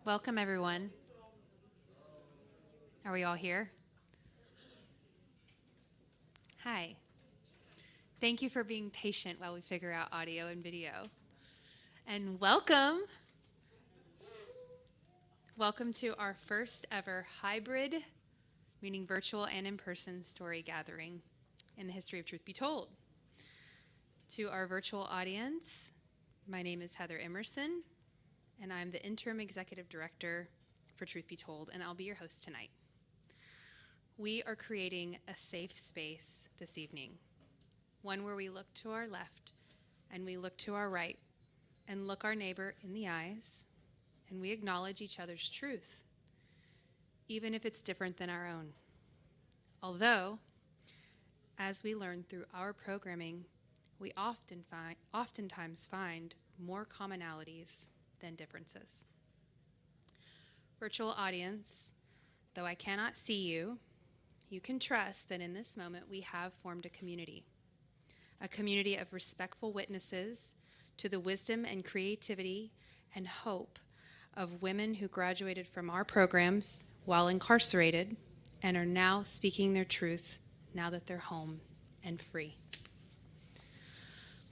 Welcome, everyone. Are we all here? Hi. Thank you for being patient while we figure out audio and video. And welcome. Welcome to our first ever hybrid, meaning virtual and in-person story gathering in the history of Truth Be Told. To our virtual audience, my name is Heather Emerson, and I'm the Interim Executive Director for Truth Be Told, and I'll be your host tonight. We are creating a safe space this evening, one where we look to our left and we look to our right and look our neighbor in the eyes, and we acknowledge each other's truth, even if it's different than our own. Although, as we learn through our programming, we oftentimes find more commonalities than differences. Virtual audience, though I cannot see you, you can trust that in this moment we have formed a community of respectful witnesses to the wisdom and creativity and hope of women who graduated from our programs while incarcerated and are now speaking their truth now that they're home and free.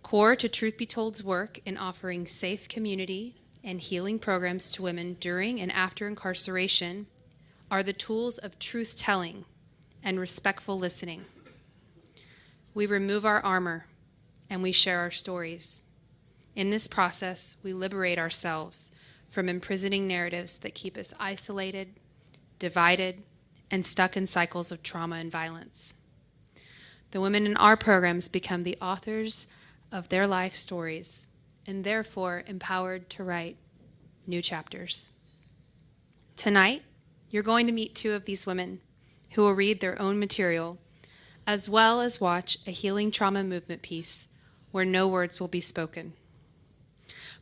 Core to Truth Be Told's work in offering safe community and healing programs to women during and after incarceration are the tools of truth-telling and respectful listening. We remove our armor and we share our stories. In this process, we liberate ourselves from imprisoning narratives that keep us isolated, divided, and stuck in cycles of trauma and violence. The women in our programs become the authors of their life stories and therefore empowered to write new chapters. Tonight, you're going to meet two of these women who will read their own material, as well as watch a healing trauma movement piece where no words will be spoken.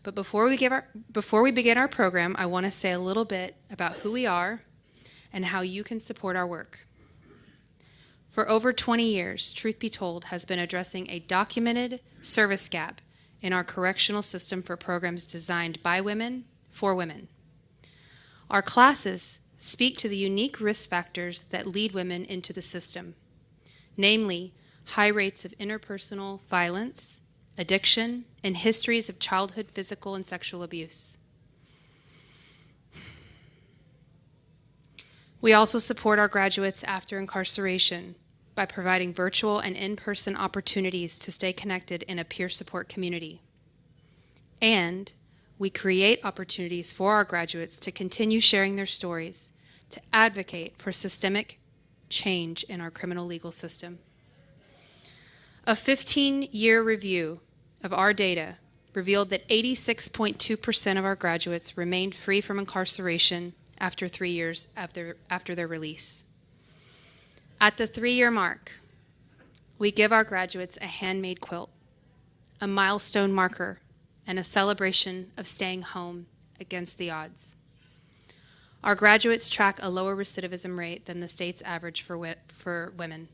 But before we begin our program, I want to say a little bit about who we are and how you can support our work. For over 20 years, Truth Be Told has been addressing a documented service gap in our correctional system for programs designed by women for women. Our classes speak to the unique risk factors that lead women into the system, namely high rates of interpersonal violence, addiction, and histories of childhood physical and sexual abuse. We also support our graduates after incarceration by providing virtual and in-person opportunities to stay connected in a peer support community. And we create opportunities for our graduates to continue sharing their stories, to advocate for systemic change in our criminal legal system. A 15-year review of our data revealed that 86.2% of our graduates remained free from incarceration after 3 years after their release. At the 3-year mark, we give our graduates a handmade quilt, a milestone marker, and a celebration of staying home against the odds. Our graduates track a lower recidivism rate than the state's average for women.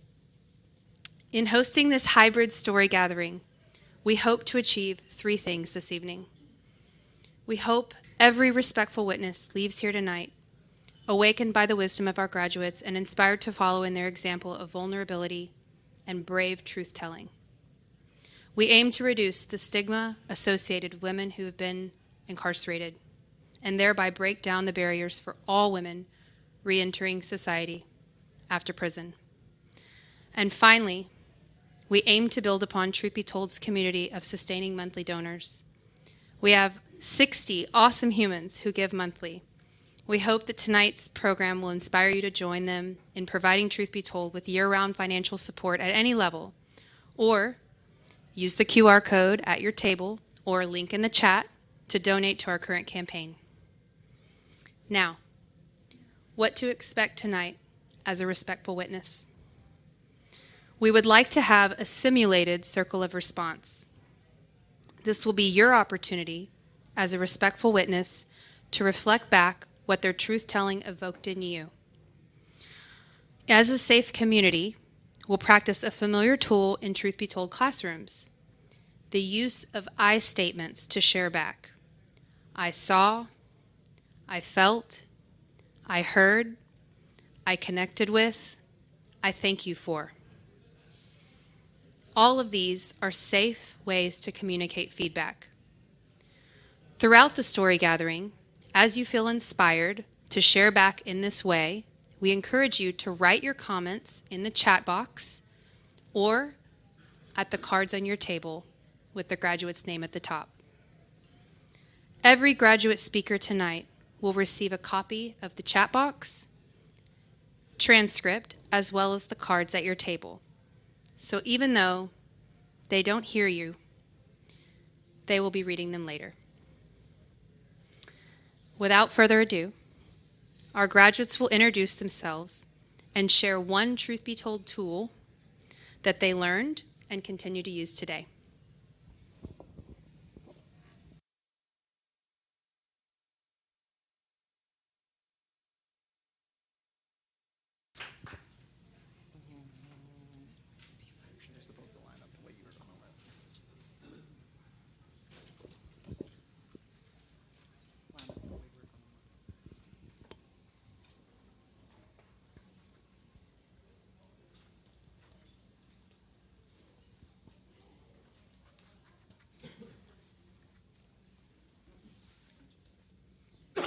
In hosting this hybrid story gathering, we hope to achieve 3 things this evening. We hope every respectful witness leaves here tonight awakened by the wisdom of our graduates and inspired to follow in their example of vulnerability and brave truth-telling. We aim to reduce the stigma associated with women who have been incarcerated and thereby break down the barriers for all women re-entering society after prison. And finally, we aim to build upon Truth Be Told's community of sustaining monthly donors. We have 60 awesome humans who give monthly. We hope that tonight's program will inspire you to join them in providing Truth Be Told with year-round financial support at any level, or use the QR code at your table or a link in the chat to donate to our current campaign. Now, what to expect tonight as a respectful witness. We would like to have a simulated circle of response. This will be your opportunity as a respectful witness to reflect back what their truth-telling evoked in you. As a safe community, we'll practice a familiar tool in Truth Be Told classrooms, the use of I statements to share back. I saw, I felt, I heard, I connected with, I thank you for. All of these are safe ways to communicate feedback. Throughout the story gathering, as you feel inspired to share back in this way, we encourage you to write your comments in the chat box or at the cards on your table with the graduate's name at the top. Every graduate speaker tonight will receive a copy of the chat box, transcript, as well as the cards at your table. So even though they don't hear you, they will be reading them later. Without further ado, our graduates will introduce themselves and share one Truth Be Told tool that they learned and continue to use today.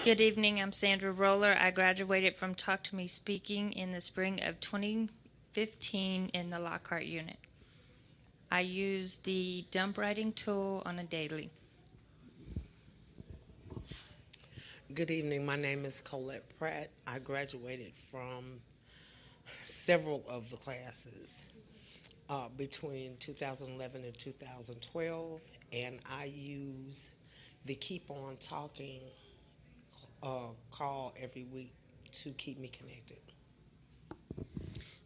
Good evening, I'm Sandra Roller. I graduated from Talk to Me Speaking in the spring of 2015 in the Lockhart unit. I use the dump writing tool on a daily. Good evening. My name is Colette Pratt. I graduated from several of the classes between 2011 and 2012, and I use the Keep On Talking call every week to keep me connected.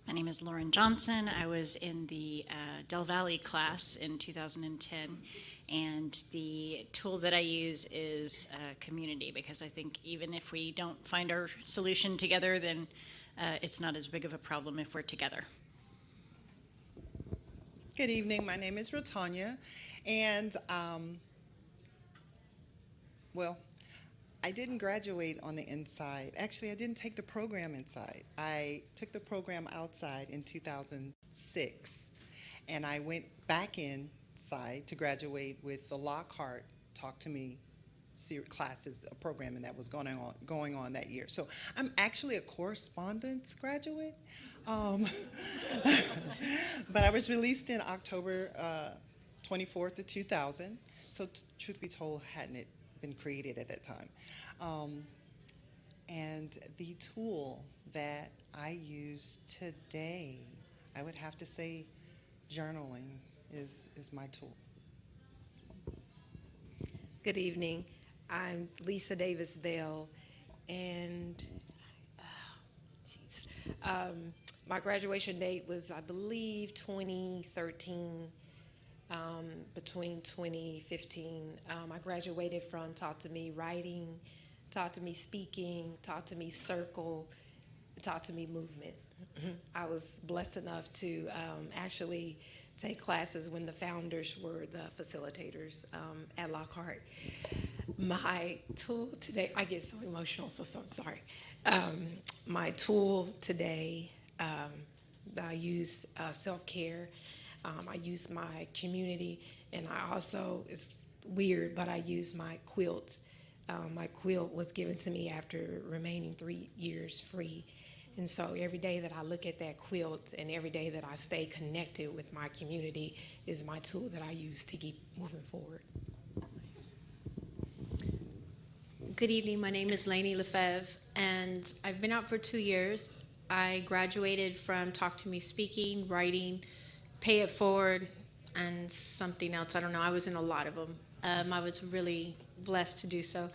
My name is Lauren Johnson. I was in the Del Valle class in 2010, and the tool that I use is community, because I think even if we don't find our solution together, then it's not as big of a problem if we're together. Good evening. My name is Ratanya, and I didn't graduate on the inside. Actually, I didn't take the program inside. I took the program outside in 2006, and I went back inside to graduate with the Lockhart Talk to Me classes, a program, and that was going on that year. So I'm actually a correspondence graduate, but I was released in October 24th of 2000. So truth be told, hadn't it been created at that time. And the tool that I use today, I would have to say journaling is my tool. Good evening. I'm Lisa Davis Bell, and my graduation date was, I believe, 2013. Between 2015, I graduated from Talk to Me Writing, Talk to Me Speaking, Talk to Me Circle, Talk to Me Movement. I was blessed enough to actually take classes when the founders were the facilitators at Lockhart. My tool today, I get so emotional, so sorry. My tool today that I use self-care. I use my community, and I also, it's weird, but I use my quilt. My quilt was given to me after remaining 3 years free. And so every day that I look at that quilt and every day that I stay connected with my community is my tool that I use to keep moving forward. Good evening. My name is Lainey Lefebvre, and I've been out for 2 years. I graduated from Talk to Me Speaking, Writing, Pay It Forward, and something else. I don't know. I was in a lot of them. I was really blessed to do so.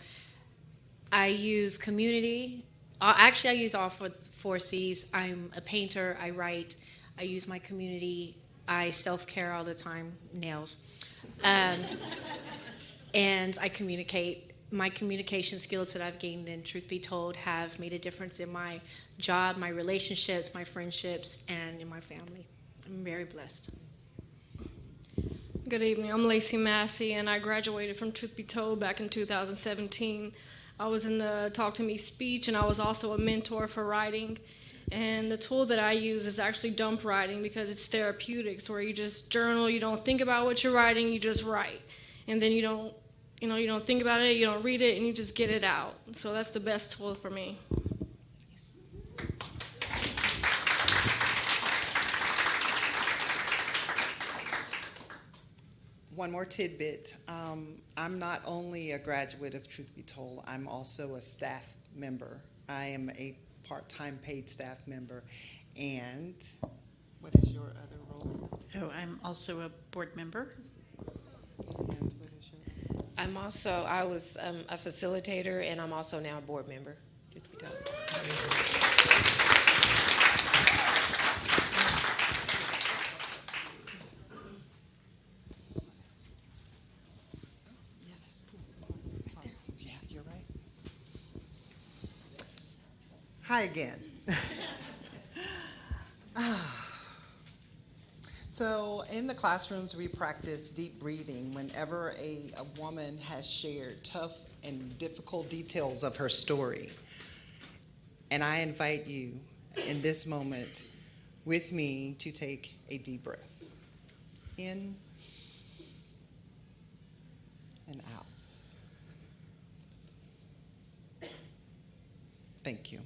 I use community. Actually, I use all 4 C's. I'm a painter. I write. I use my community. I self-care all the time, nails. And I communicate. My communication skills that I've gained in Truth Be Told have made a difference in my job, my relationships, my friendships, and in my family. I'm very blessed. Good evening. I'm Lacey Massey, and I graduated from Truth Be Told back in 2017. I was in the Talk to Me speech, and I was also a mentor for writing. And the tool that I use is actually dump writing because it's therapeutics, where you just journal, you don't think about what you're writing, you just write. And then you don't think about it, you don't read it, and you just get it out. So that's the best tool for me. One more tidbit. I'm not only a graduate of Truth Be Told, I'm also a staff member. I am a part-time paid staff member. And what is your other role? Oh, I'm also a board member. And what is your I was a facilitator, and I'm also now a board member. Truth be told. Yeah, that's cool. Yeah, you're right. Hi again. So in the classrooms, we practice deep breathing whenever a woman has shared tough and difficult details of her story. And I invite you in this moment with me to take a deep breath. In and out. Thank you.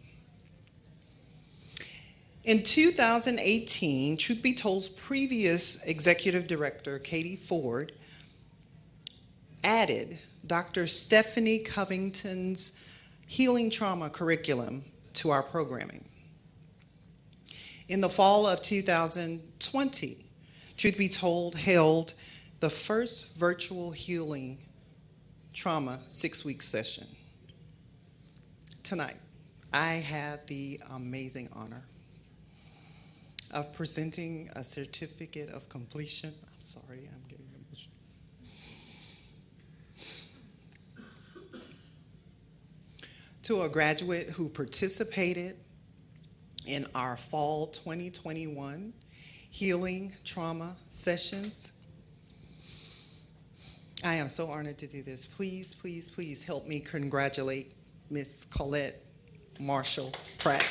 In 2018, Truth Be Told's previous executive director, Katie Ford, added Dr. Stephanie Covington's healing trauma curriculum to our programming. In the fall of 2020, Truth Be Told held the first virtual healing trauma 6-week session. Tonight, I had the amazing honor of presenting a certificate of completion. I'm sorry, I'm getting emotional. To a graduate who participated in our fall 2021 healing trauma sessions. I am so honored to do this. Please, please, please help me congratulate Miss Colette Marshall Pratt.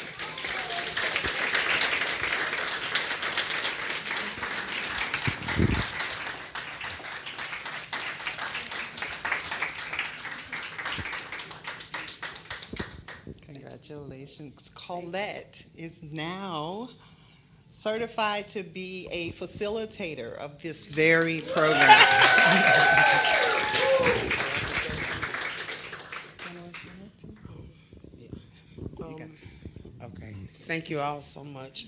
Congratulations. Colette is now certified to be a facilitator of this very program. Okay, thank you all so much.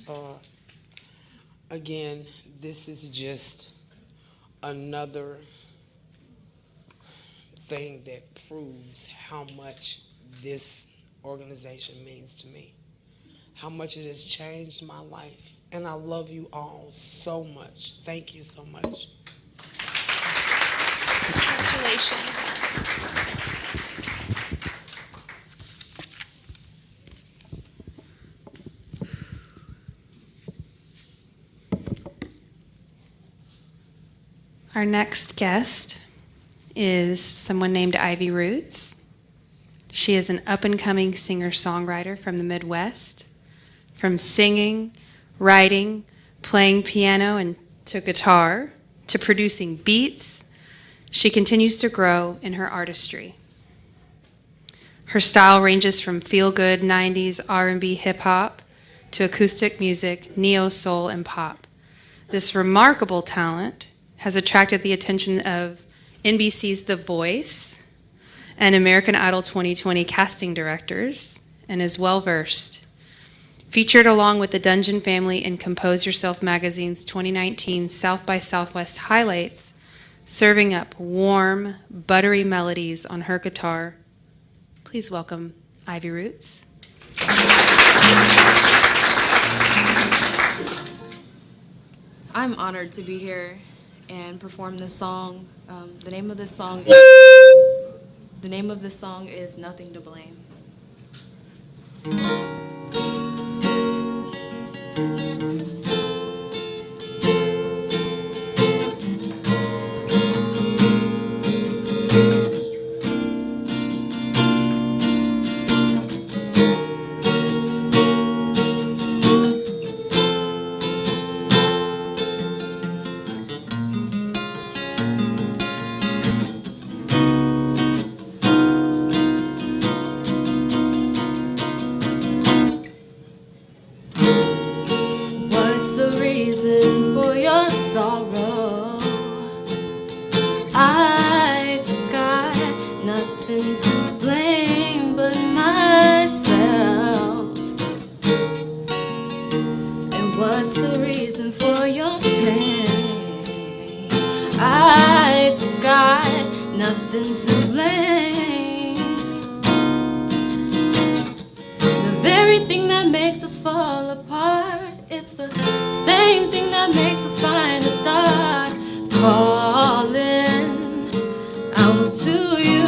Again, this is just another thing that proves how much this organization means to me, how much it has changed my life. And I love you all so much. Thank you so much. Congratulations. Our next guest is someone named Ivy Roots. She is an up-and-coming singer-songwriter from the Midwest. From singing, writing, playing piano and to guitar, to producing beats, she continues to grow in her artistry. Her style ranges from feel-good 90s R&B hip-hop to acoustic music, neo-soul, and pop. This remarkable talent has attracted the attention of NBC's The Voice and American Idol 2020 casting directors, and is well-versed. Featured along with the Dungeon Family in Compose Yourself magazine's 2019 South by Southwest highlights, serving up warm, buttery melodies on her guitar. Please welcome Ivy Roots. I'm honored to be here and perform this song. The name of this song is Nothing to Blame. sorrow. I've got nothing to blame but myself. And what's the reason for your pain? I've got nothing to blame. The very thing that makes us fall apart, it's the same thing that makes us find a start. Calling out to you.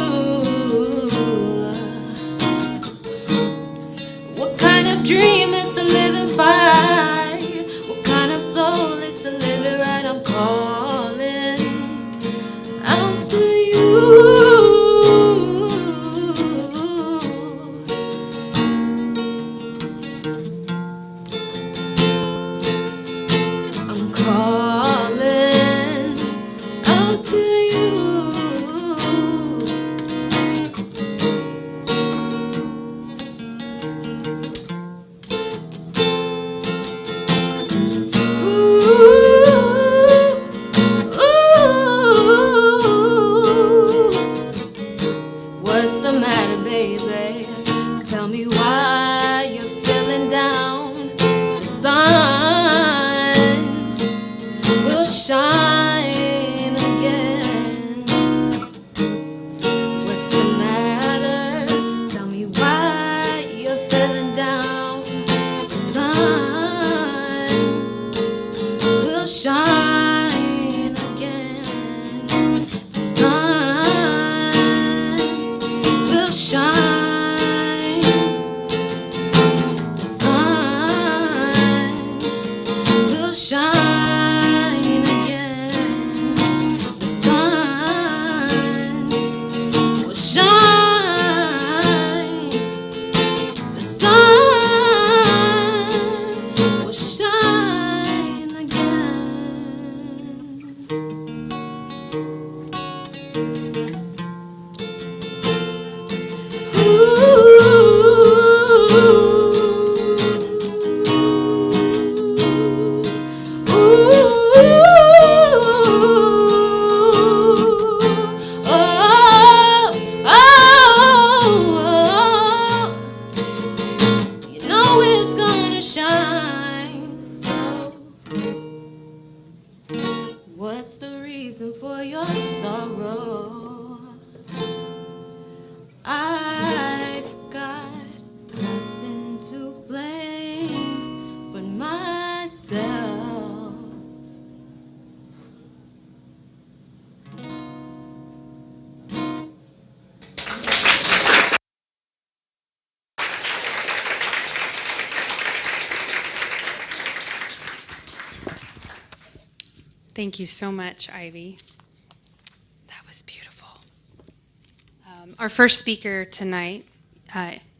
What kind of dream is to live and fight? What kind of soul is to live it right? I'm calling out to you. I'm calling out to you. What's the matter, baby? Tell me why you're feeling down. The sun will shine again. What's the matter? Tell me why you're feeling down. The sun will shine again. The sun will shine. The sun will shine again. The sun will shine. The sun will shine again. You know it's gonna shine. So, what's the reason for your sorrow? I've got nothing to blame but myself. Thank you so much, Ivy. That was beautiful. Our first speaker tonight,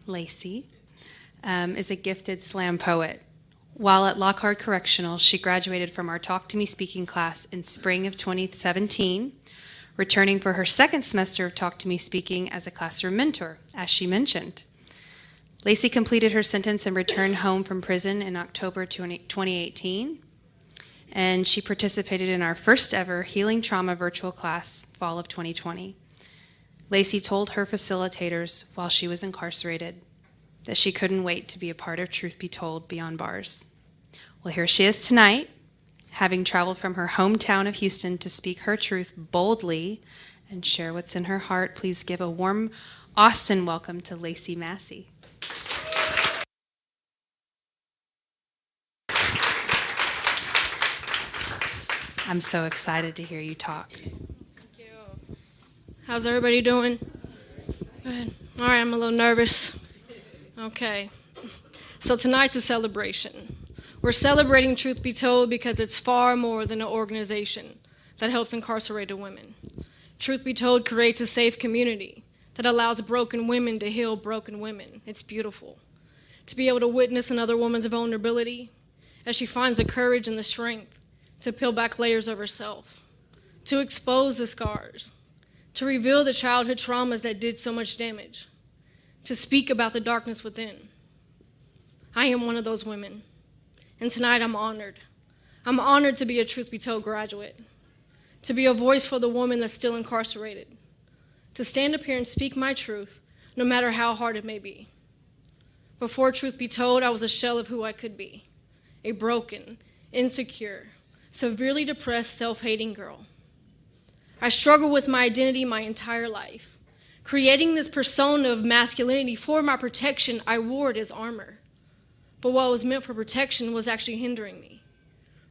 Lacey, is a gifted slam poet. While at Lockhart Correctional, she graduated from our Talk to Me speaking class in spring of 2017, returning for her second semester of Talk to Me speaking as a classroom mentor, as she mentioned. Lacey completed her sentence and returned home from prison in October 2018. And she participated in our first ever Healing Trauma virtual class, fall of 2020. Lacey told her facilitators while she was incarcerated that she couldn't wait to be a part of Truth Be Told Beyond Bars. Well, here she is tonight, having traveled from her hometown of Houston to speak her truth boldly and share what's in her heart. Please give a warm Austin welcome to Lacey Massey. I'm so excited to hear you talk. Thank you. How's everybody doing? Good. All right, I'm a little nervous. Okay. So tonight's a celebration. We're celebrating Truth Be Told because it's far more than an organization that helps incarcerated women. Truth Be Told creates a safe community that allows broken women to heal broken women. It's beautiful. To be able to witness another woman's vulnerability as she finds the courage and the strength to peel back layers of herself, to expose the scars, to reveal the childhood traumas that did so much damage, to speak about the darkness within. I am one of those women, and tonight I'm honored. I'm honored to be a Truth Be Told graduate, to be a voice for the woman that's still incarcerated, to stand up here and speak my truth, no matter how hard it may be. Before Truth Be Told, I was a shell of who I could be, a broken, insecure, severely depressed, self-hating girl. I struggled with my identity my entire life. Creating this persona of masculinity for my protection, I wore it as armor. But what was meant for protection was actually hindering me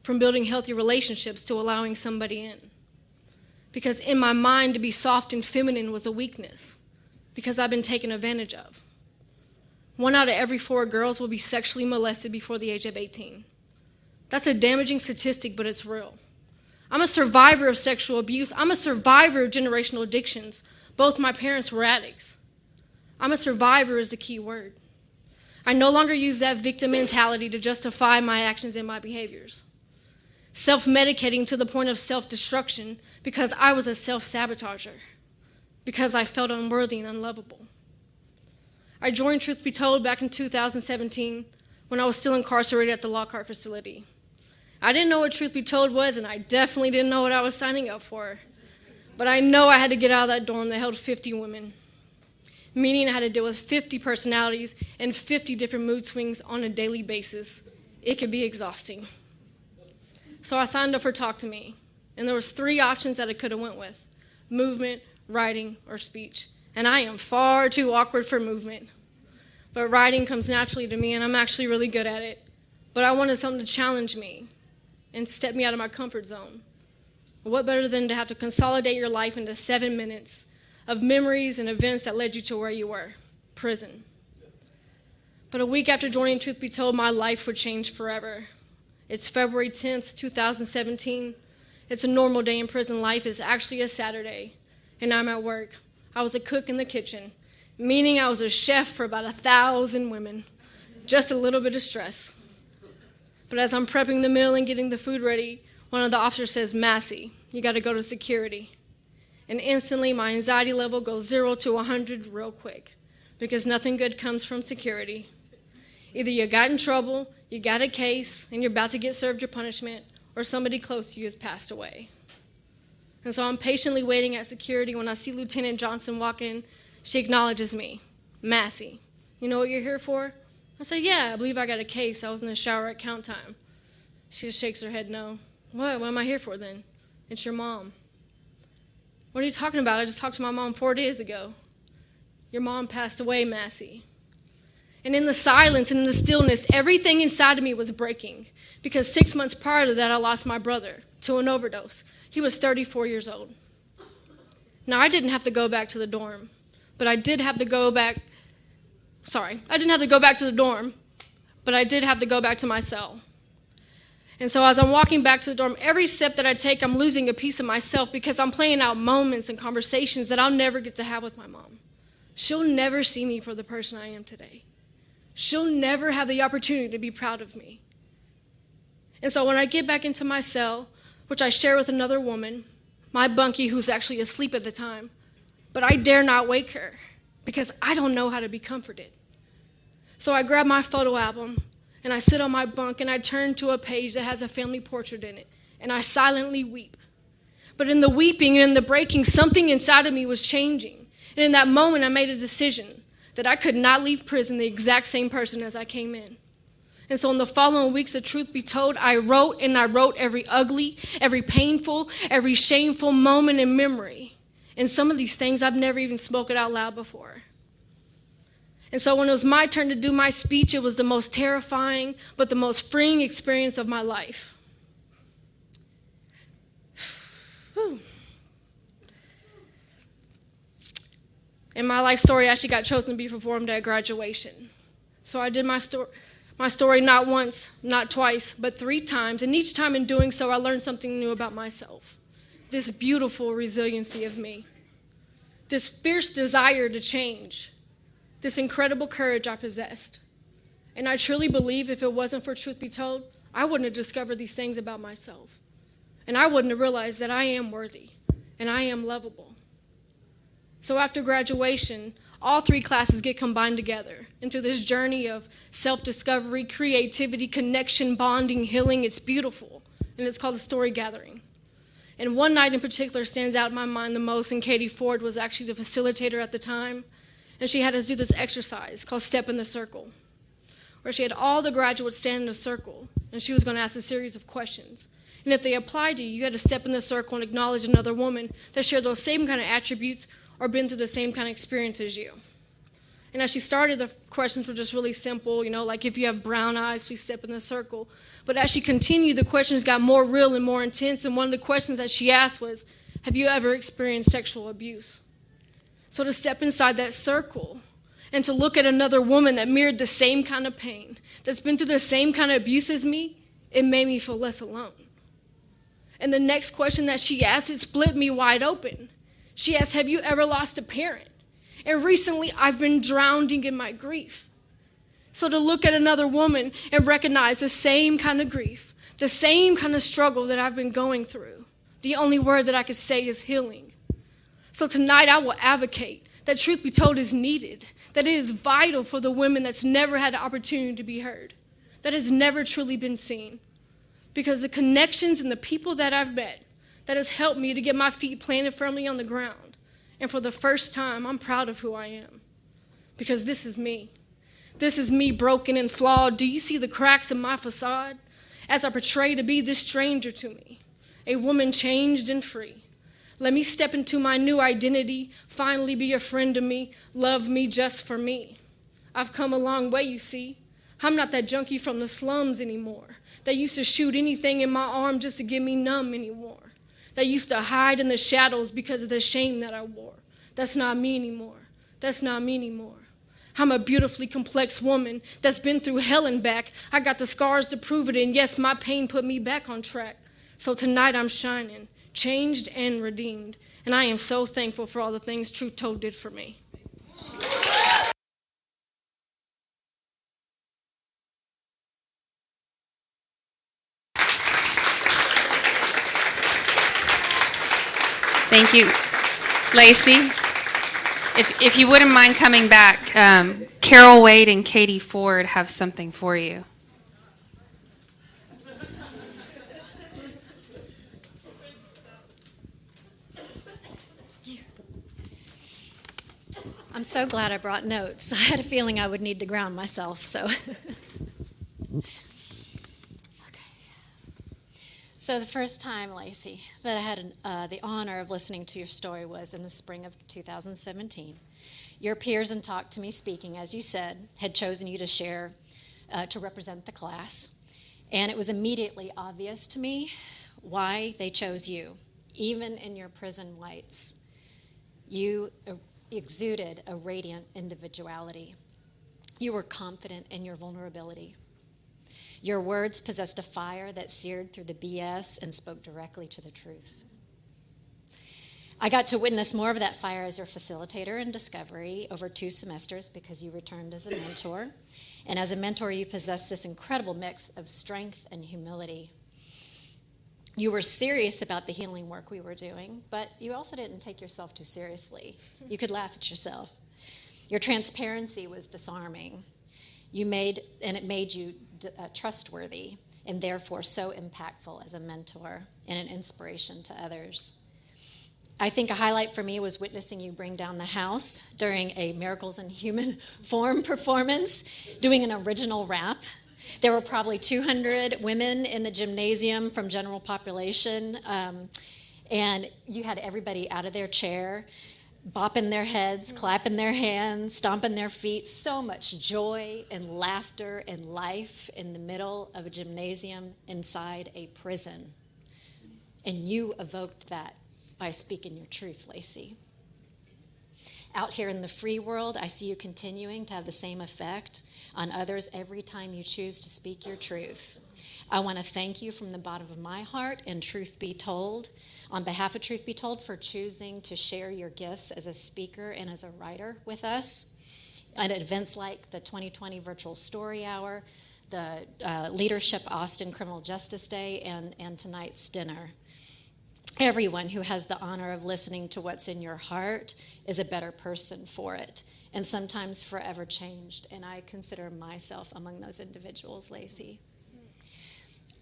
from building healthy relationships to allowing somebody in. Because in my mind, to be soft and feminine was a weakness, because I've been taken advantage of. 1 out of every 4 girls will be sexually molested before the age of 18. That's a damaging statistic, but it's real. I'm a survivor of sexual abuse. I'm a survivor of generational addictions. Both my parents were addicts. I'm a survivor is the key word. I no longer use that victim mentality to justify my actions and my behaviors. Self-medicating to the point of self-destruction because I was a self-sabotager, because I felt unworthy and unlovable. I joined Truth Be Told back in 2017 when I was still incarcerated at the Lockhart facility. I didn't know what Truth Be Told was, and I definitely didn't know what I was signing up for. But I know I had to get out of that dorm that held 50 women, meaning I had to deal with 50 personalities and 50 different mood swings on a daily basis. It could be exhausting. So I signed up for Talk to Me, and there was 3 options that I could have went with: movement, writing, or speech. And I am far too awkward for movement. But writing comes naturally to me, and I'm actually really good at it. But I wanted something to challenge me and step me out of my comfort zone. What better than to have to consolidate your life into 7 minutes of memories and events that led you to where you were, prison. But a week after joining Truth Be Told, my life would change forever. It's February 10th, 2017. It's a normal day in prison life. It's actually a Saturday, and I'm at work. I was a cook in the kitchen, meaning I was a chef for about 1,000 women. Just a little bit of stress. But as I'm prepping the meal and getting the food ready, one of the officers says, "Massey, you got to go to security." And instantly my anxiety level goes 0 to 100 real quick, because nothing good comes from security. Either you got in trouble, you got a case, and you're about to get served your punishment, or somebody close to you has passed away. And so I'm patiently waiting at security. When I see Lieutenant Johnson walk in, she acknowledges me. "Massey, you know what you're here for?" I said, "Yeah, I believe I got a case. I was in the shower at count time." She just shakes her head, "No." What am I here for then?" "It's your mom." "What are you talking about? I just talked to my mom 4 days ago." "Your mom passed away, Massey." And in the silence and in the stillness, everything inside of me was breaking, because 6 months prior to that, I lost my brother to an overdose. He was 34 years old. Now, I didn't have to go back to the dorm, but I did have to go back. I didn't have to go back to the dorm, but I did have to go back to my cell. And so as I'm walking back to the dorm, every step that I take, I'm losing a piece of myself, because I'm playing out moments and conversations that I'll never get to have with my mom. She'll never see me for the person I am today. She'll never have the opportunity to be proud of me. And so when I get back into my cell, which I share with another woman, my bunkie, who's actually asleep at the time, but I dare not wake her, because I don't know how to be comforted. So I grab my photo album, and I sit on my bunk, and I turn to a page that has a family portrait in it, and I silently weep. But in the weeping and in the breaking, something inside of me was changing. And in that moment, I made a decision that I could not leave prison the exact same person as I came in. And so in the following weeks of Truth Be Told, I wrote every ugly, every painful, every shameful moment in memory. And some of these things I've never even spoken out loud before. And so when it was my turn to do my speech, it was the most terrifying, but the most freeing experience of my life. Whew. And my life story actually got chosen to be performed at graduation. So I did my story not once, not twice, but 3 times. And each time in doing so, I learned something new about myself. This beautiful resiliency of me. This fierce desire to change. This incredible courage I possessed. And I truly believe if it wasn't for Truth Be Told, I wouldn't have discovered these things about myself. And I wouldn't have realized that I am worthy and I am lovable. So after graduation, all 3 classes get combined together into this journey of self-discovery, creativity, connection, bonding, healing. It's beautiful. and it's called the Story Gathering. And one night in particular stands out in my mind the most, and Katie Ford was actually the facilitator at the time, and she had us do this exercise called Step in the Circle, where she had all the graduates stand in a circle, and she was going to ask a series of questions. And if they applied to you, you had to step in the circle and acknowledge another woman that shared those same kind of attributes or been through the same kind of experience as you. And as she started, the questions were just really simple, like if you have brown eyes, please step in the circle. But as she continued, the questions got more real and more intense, and one of the questions that she asked was, have you ever experienced sexual abuse? So to step inside that circle and to look at another woman that mirrored the same kind of pain, that's been through the same kind of abuse as me, it made me feel less alone. And the next question that she asked, it split me wide open. She asked, have you ever lost a parent? And recently, I've been drowning in my grief. So to look at another woman and recognize the same kind of grief, the same kind of struggle that I've been going through, the only word that I could say is healing. So tonight, I will advocate that truth be told is needed, that it is vital for the women that's never had the opportunity to be heard, that has never truly been seen. Because the connections and the people that I've met, that has helped me to get my feet planted firmly on the ground. And for the first time, I'm proud of who I am. Because this is me. This is me broken and flawed. Do you see the cracks in my facade? As I portray to be this stranger to me, a woman changed and free. Let me step into my new identity, finally be a friend to me, love me just for me. I've come a long way, you see. I'm not that junkie from the slums anymore, that used to shoot anything in my arm just to get me numb anymore, that used to hide in the shadows because of the shame that I wore. That's not me anymore. That's not me anymore. I'm a beautifully complex woman that's been through hell and back. I got the scars to prove it, and yes, my pain put me back on track. So tonight I'm shining, changed and redeemed, and I am so thankful for all the things Truth Told did for me. Thank you, Lacey. If you wouldn't mind coming back, Carol Wade and Katie Ford have something for you. I'm so glad I brought notes. I had a feeling I would need to ground myself, so. So the first time, Lacey, that I had the honor of listening to your story was in the spring of 2017. Your peers in Talk to Me Speaking, as you said, had chosen you to share, to represent the class. And it was immediately obvious to me why they chose you. Even in your prison whites, you exuded a radiant individuality. You were confident in your vulnerability. Your words possessed a fire that seared through the BS and spoke directly to the truth. I got to witness more of that fire as your facilitator in Discovery over 2 semesters because you returned as a mentor. And as a mentor, you possessed this incredible mix of strength and humility. You were serious about the healing work we were doing, but you also didn't take yourself too seriously. You could laugh at yourself. Your transparency was disarming. It made you trustworthy and therefore so impactful as a mentor and an inspiration to others. I think a highlight for me was witnessing you bring down the house during a Miracles in Human Form performance, doing an original rap. There were probably 200 women in the gymnasium from general population, and you had everybody out of their chair, bopping their heads, clapping their hands, stomping their feet. So much joy and laughter and life in the middle of a gymnasium inside a prison. And you evoked that by speaking your truth, Lacey. Out here in the free world, I see you continuing to have the same effect on others every time you choose to speak your truth. I want to thank you from the bottom of my heart and Truth Be Told, on behalf of Truth Be Told, for choosing to share your gifts as a speaker and as a writer with us at events like the 2020 Virtual Story Hour, the Leadership Austin Criminal Justice Day, and tonight's dinner. Everyone who has the honor of listening to what's in your heart is a better person for it, and sometimes forever changed. And I consider myself among those individuals, Lacey.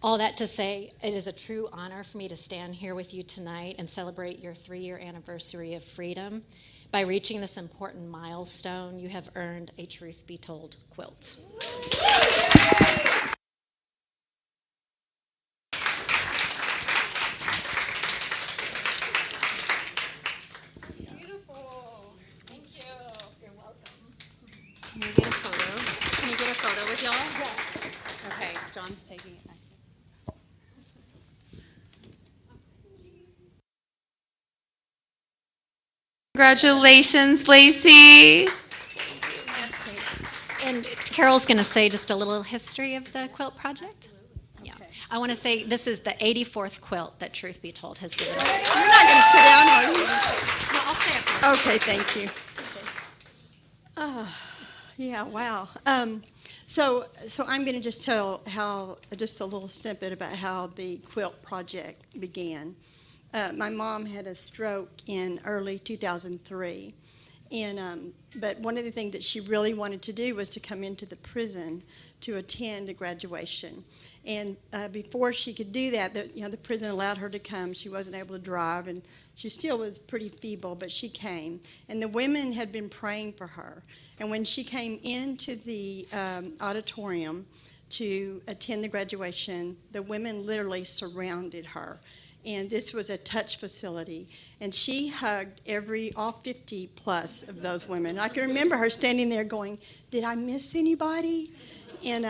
All that to say, it is a true honor for me to stand here with you tonight and celebrate your 3-year anniversary of freedom. By reaching this important milestone, you have earned a Truth Be Told quilt. Beautiful. Thank you. You're welcome. Can we get a photo? Can we get a photo with y'all? Yes. Okay, John's taking it back. Congratulations, Lacey. And Carol's going to say just a little history of the quilt project. Yeah. I want to say this is the 84th quilt that Truth Be Told has given away. You're not going to sit down, are you? No, I'll stay up there. Okay, thank you. Yeah, wow. So I'm going to just tell just a little snippet about how the quilt project began. My mom had a stroke in early 2003, but one of the things that she really wanted to do was to come into the prison to attend a graduation. And before she could do that, the prison allowed her to come. She wasn't able to drive, and she still was pretty feeble, but she came. And the women had been praying for her. And when she came into the auditorium to attend the graduation, the women literally surrounded her. And this was a touch facility. And she hugged all 50 plus of those women. I can remember her standing there going, "Did I miss anybody?" And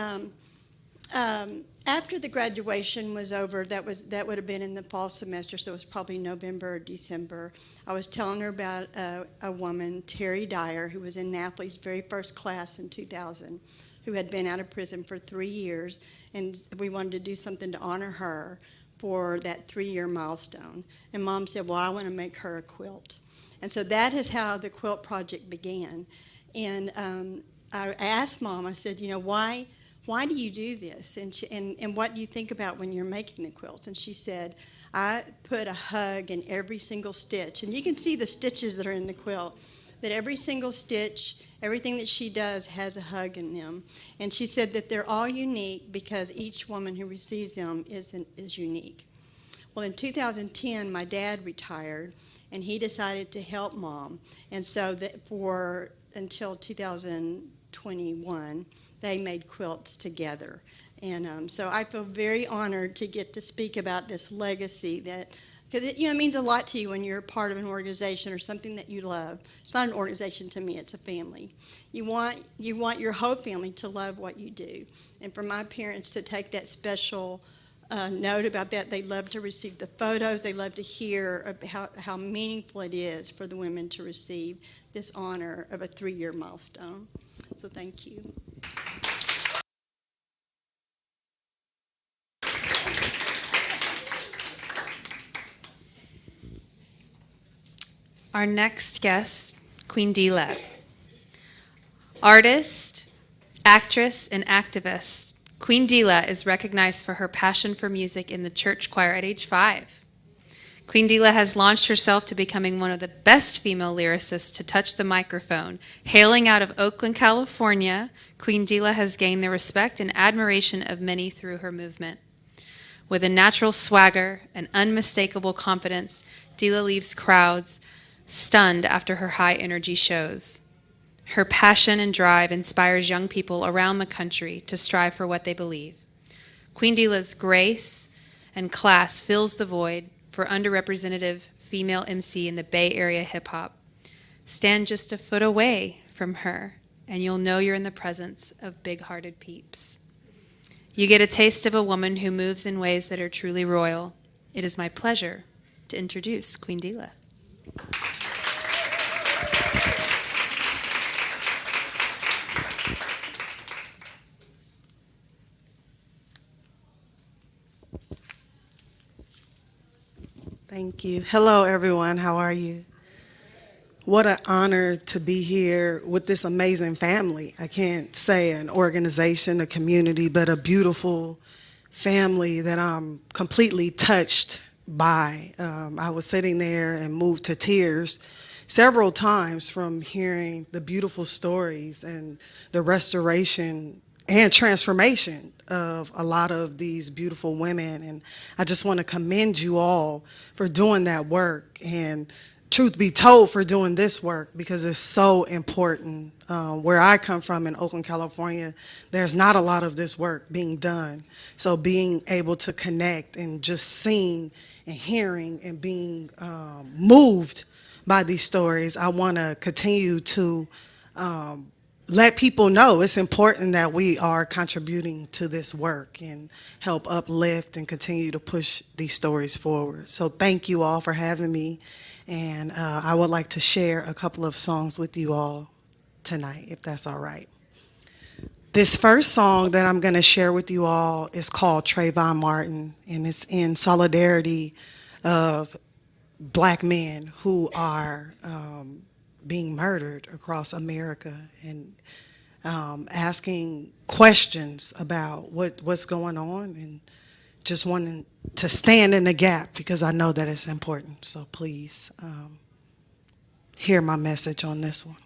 after the graduation was over, that would have been in the fall semester, so it was probably November or December. I was telling her about a woman, Terry Dyer, who was in NAPLI's very first class in 2000, who had been out of prison for 3 years, and we wanted to do something to honor her for that 3-year milestone. And Mom said, "Well, I want to make her a quilt." And so that is how the quilt project began. And I asked Mom, I said, why do you do this? And what do you think about when you're making the quilts? And she said, "I put a hug in every single stitch." And you can see the stitches that are in the quilt, that every single stitch, everything that she does has a hug in them. And she said that they're all unique because each woman who receives them is unique. Well, in 2010, my dad retired, and he decided to help Mom. And so until 2021, they made quilts together. And so I feel very honored to get to speak about this legacy because it means a lot to you when you're part of an organization or something that you love. It's not an organization to me, it's a family. You want your whole family to love what you do. And for my parents to take that special note about that, they love to receive the photos, they love to hear how meaningful it is for the women to receive this honor of a 3-year milestone. So thank you. Our next guest, Queen Dila. Artist, actress, and activist, Queen Dila is recognized for her passion for music in the church choir at age 5. Queen Dila has launched herself to becoming one of the best female lyricists to touch the microphone. Hailing out of Oakland, California, Queen Dila has gained the respect and admiration of many through her movement. With a natural swagger and unmistakable confidence, Dila leaves crowds stunned after her high-energy shows. Her passion and drive inspires young people around the country to strive for what they believe. Queen Dila's grace and class fills the void for underrepresented female MC in the Bay Area hip-hop. Stand just a foot away from her, and you'll know you're in the presence of big-hearted peeps. You get a taste of a woman who moves in ways that are truly royal. It is my pleasure to introduce Queen Dila. Thank you. Hello, everyone. How are you? What an honor to be here with this amazing family. I can't say an organization, a community, but a beautiful family that I'm completely touched by. I was sitting there and moved to tears several times from hearing the beautiful stories and the restoration and transformation of a lot of these beautiful women. And I just want to commend you all for doing that work, and truth be told, for doing this work, because it's so important. Where I come from in Oakland, California, there's not a lot of this work being done. So being able to connect and just seeing and hearing and being moved by these stories, I want to continue to let people know it's important that we are contributing to this work and help uplift and continue to push these stories forward. So thank you all for having me, and I would like to share a couple of songs with you all tonight, if that's all right. This first song that I'm going to share with you all is called Trayvon Martin, and it's in solidarity of Black men who are being murdered across America, and asking questions about what's going on, and just wanting to stand in the gap because I know that it's important. So please hear my message on this one.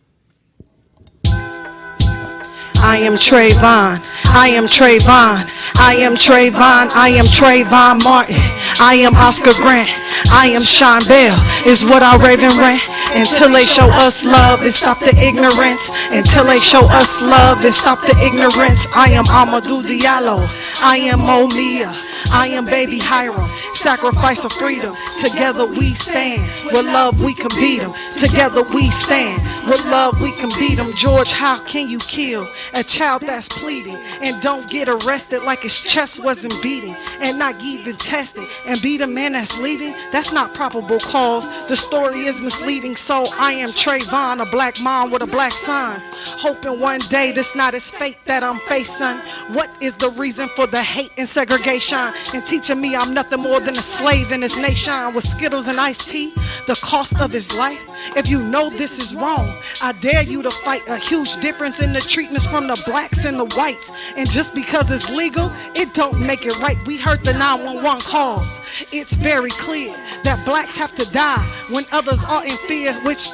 I am Trayvon, I am Trayvon, I am Trayvon, I am Trayvon Martin, I am Oscar Grant, I am Sean Bell, is what our Raven rant. Until they show us love and stop the ignorance. Until they show us love and stop the ignorance. I am Amadou Diallo, I am Momia, I am Baby Hiram, sacrifice of freedom. Together we stand, with love we can beat them. Together we stand, with love we can beat them. George, how can you kill a child that's pleading and don't get arrested like his chest wasn't beating, and not even tested, and beat a man that's leaving? That's not probable cause. The story is misleading. So I am Trayvon, a black mom with a black son, hoping one day this not his fate that I'm facing. What is the reason for the hate and segregation? And teaching me I'm nothing more than a slave in this nation, with Skittles and iced tea, the cost of his life. If you know this is wrong, I dare you to fight. A huge difference in the treatments from the blacks and the whites, and just because it's legal, it don't make it right. We heard the 911 calls. It's very clear that blacks have to die when others are in fear, which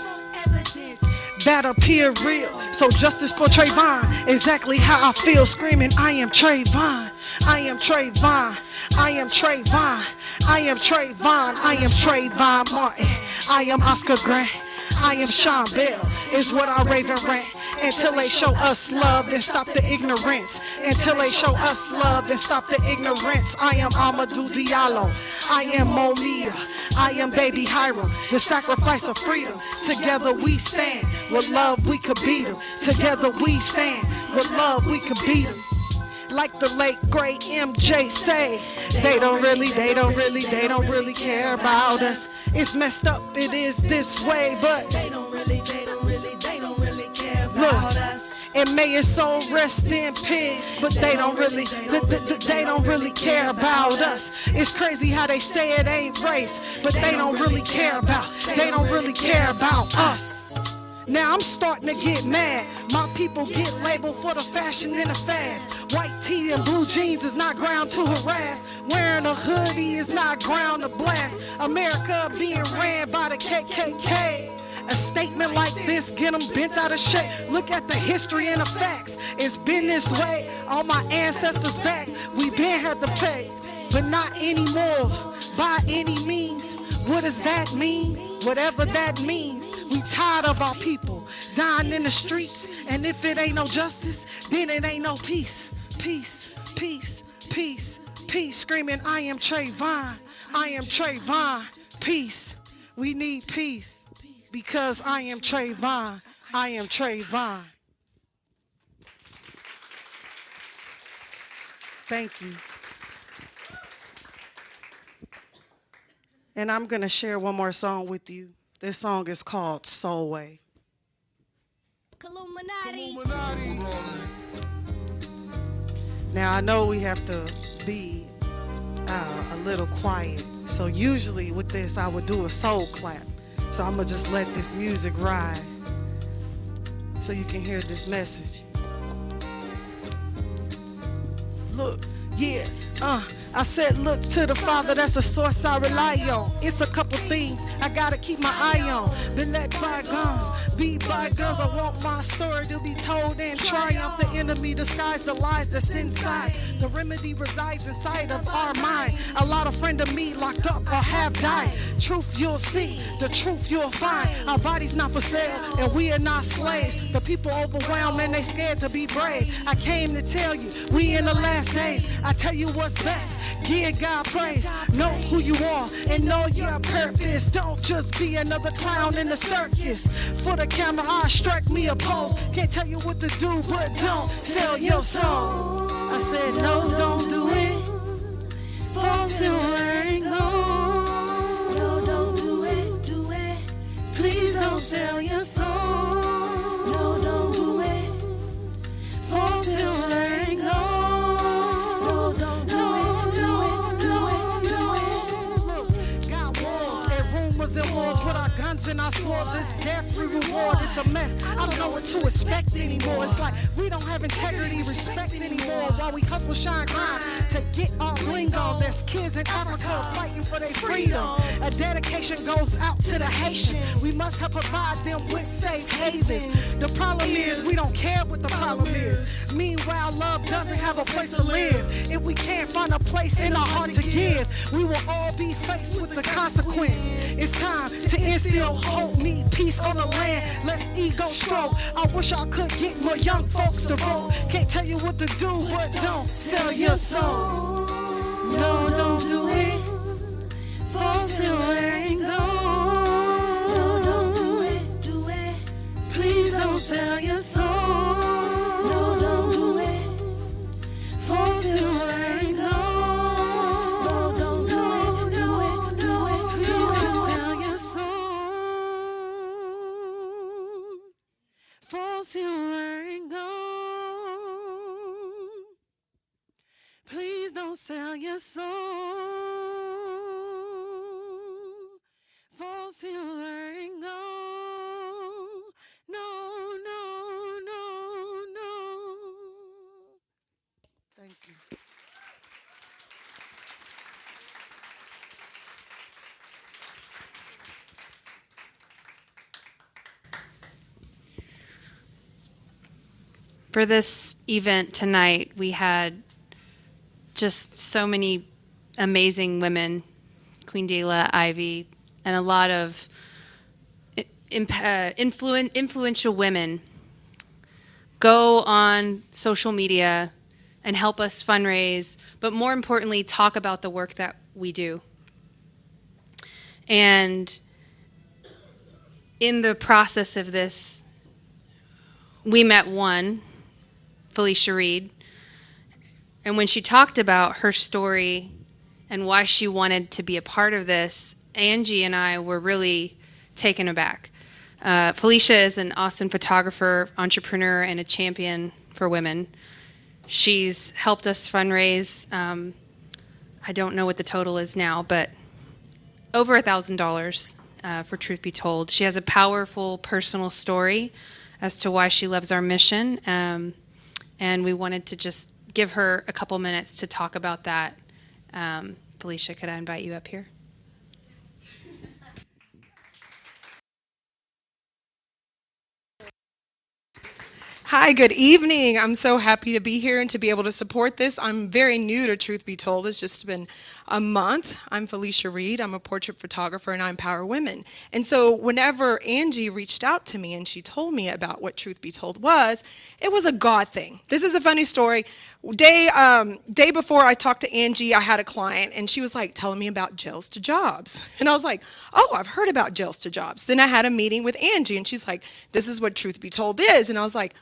that appear real. So justice for Trayvon, exactly how I feel, screaming I am Trayvon, I am Trayvon, I am Trayvon, I am Trayvon, I am Trayvon Martin, I am Oscar Grant, I am Sean Bell, is what our Raven rant. Until they show us love and stop the ignorance. Until they show us love and stop the ignorance. I am Amadou Diallo, I am Momia, I am Baby Hiram, the sacrifice of freedom. Together we stand, with love we could beat them. Together we stand, with love we could beat them. Like the late great MJ say, they don't really care about us. It's messed up, it is this way, but they don't really care about us. And may your soul rest in peace, but they don't really care about us. It's crazy how they say it ain't race, but they don't really care about us. Now I'm starting to get mad. My people get labeled for the fashion and the fast. White tee and blue jeans is not ground to harass. Wearing a hoodie is not ground to blast. America being ran by the KKK. A statement like this get them bent out of shape. Look at the history and the facts. It's been this way. All my ancestors back, we been had to pay, but not anymore by any means. What does that mean? Whatever that means. We tired of our people dying in the streets, and if it ain't no justice, then it ain't no peace. Peace, peace, peace, peace. Screaming, I am Trayvon, I am Trayvon. Peace. We need peace because I am Trayvon, I am Trayvon. Thank you. And I'm going to share one more song with you. This song is called Soulway. Now I know we have to be a little quiet. So usually with this I would do a soul clap. So I'm going to just let this music ride so you can hear this message. Look. Yeah, I said, look to the Father, that's the source I rely on. It's a couple things I gotta keep my eye on. Been let bygones be bygones. I want my story to be told and triumph. The enemy disguise the lies that's inside. The remedy resides inside of our mind. A lot of friend of me locked up or have died. Truth you'll see, the truth you'll find. Our body's not for sale and we are not slaves. The people overwhelmed and they scared to be brave. I came to tell you, we in the last days. I tell you what's best, give God praise. Know who you are and know your purpose. Don't just be another clown in the circus. For the camera, I strike me a pose. Can't tell you what to do, but don't sell your soul. I said, no, don't do it. For silver and gold. No, don't do it. Please don't sell your soul. No, don't do it. For silver and gold. No, don't do it. Got walls and rumors and wars with our guns and our swords. It's death free reward. It's a mess. I don't know what to expect anymore. It's like we don't have integrity, respect anymore. While we hustle, shine, grind to get our bling on. There's kids in Africa fighting for their freedom. A dedication goes out to the Haitians. We must help provide them with safe havens. The problem is we don't care what the problem is. Meanwhile, love doesn't have a place to live. If we can't find a place in our heart to give, we will all be faced with the consequence. It's time to instill hope, need peace on the land. Let's ego stroke. I wish I could get more young folks to vote. Can't tell you what to do, but don't sell your soul. No, don't do it. For silver and gold. No, don't do it. Please don't sell your soul. No, don't do it. For silver and gold. No, don't do it. Please don't sell your soul. For silver and gold. Please don't sell your soul for silver and gold. No, no, no, no. Thank you. For this event tonight, we had just so many amazing women, Queen Dela, Ivy, and a lot of influential women go on social media and help us fundraise, but more importantly, talk about the work that we do. And in the process of this, we met one, Felicia Reed, and when she talked about her story and why she wanted to be a part of this, Angie and I were really taken aback. Felicia is an awesome photographer, entrepreneur, and a champion for women. She's helped us fundraise, I don't know what the total is now, but over $1,000 for Truth Be Told. She has a powerful personal story as to why she loves our mission, and we wanted to just give her a couple minutes to talk about that. Felicia, could I invite you up here? Hi, good evening. I'm so happy to be here and to be able to support this. I'm very new to Truth Be Told. It's just been a month. I'm Felicia Reed. I'm a portrait photographer and I empower women. And so whenever Angie reached out to me and she told me about what Truth Be Told was, it was a God thing. This is a funny story. Day before I talked to Angie, I had a client and she was like telling me about Jails to Jobs. And I was like, oh, I've heard about Jails to Jobs. Then I had a meeting with Angie and she's like, this is what Truth Be Told is. And I was like,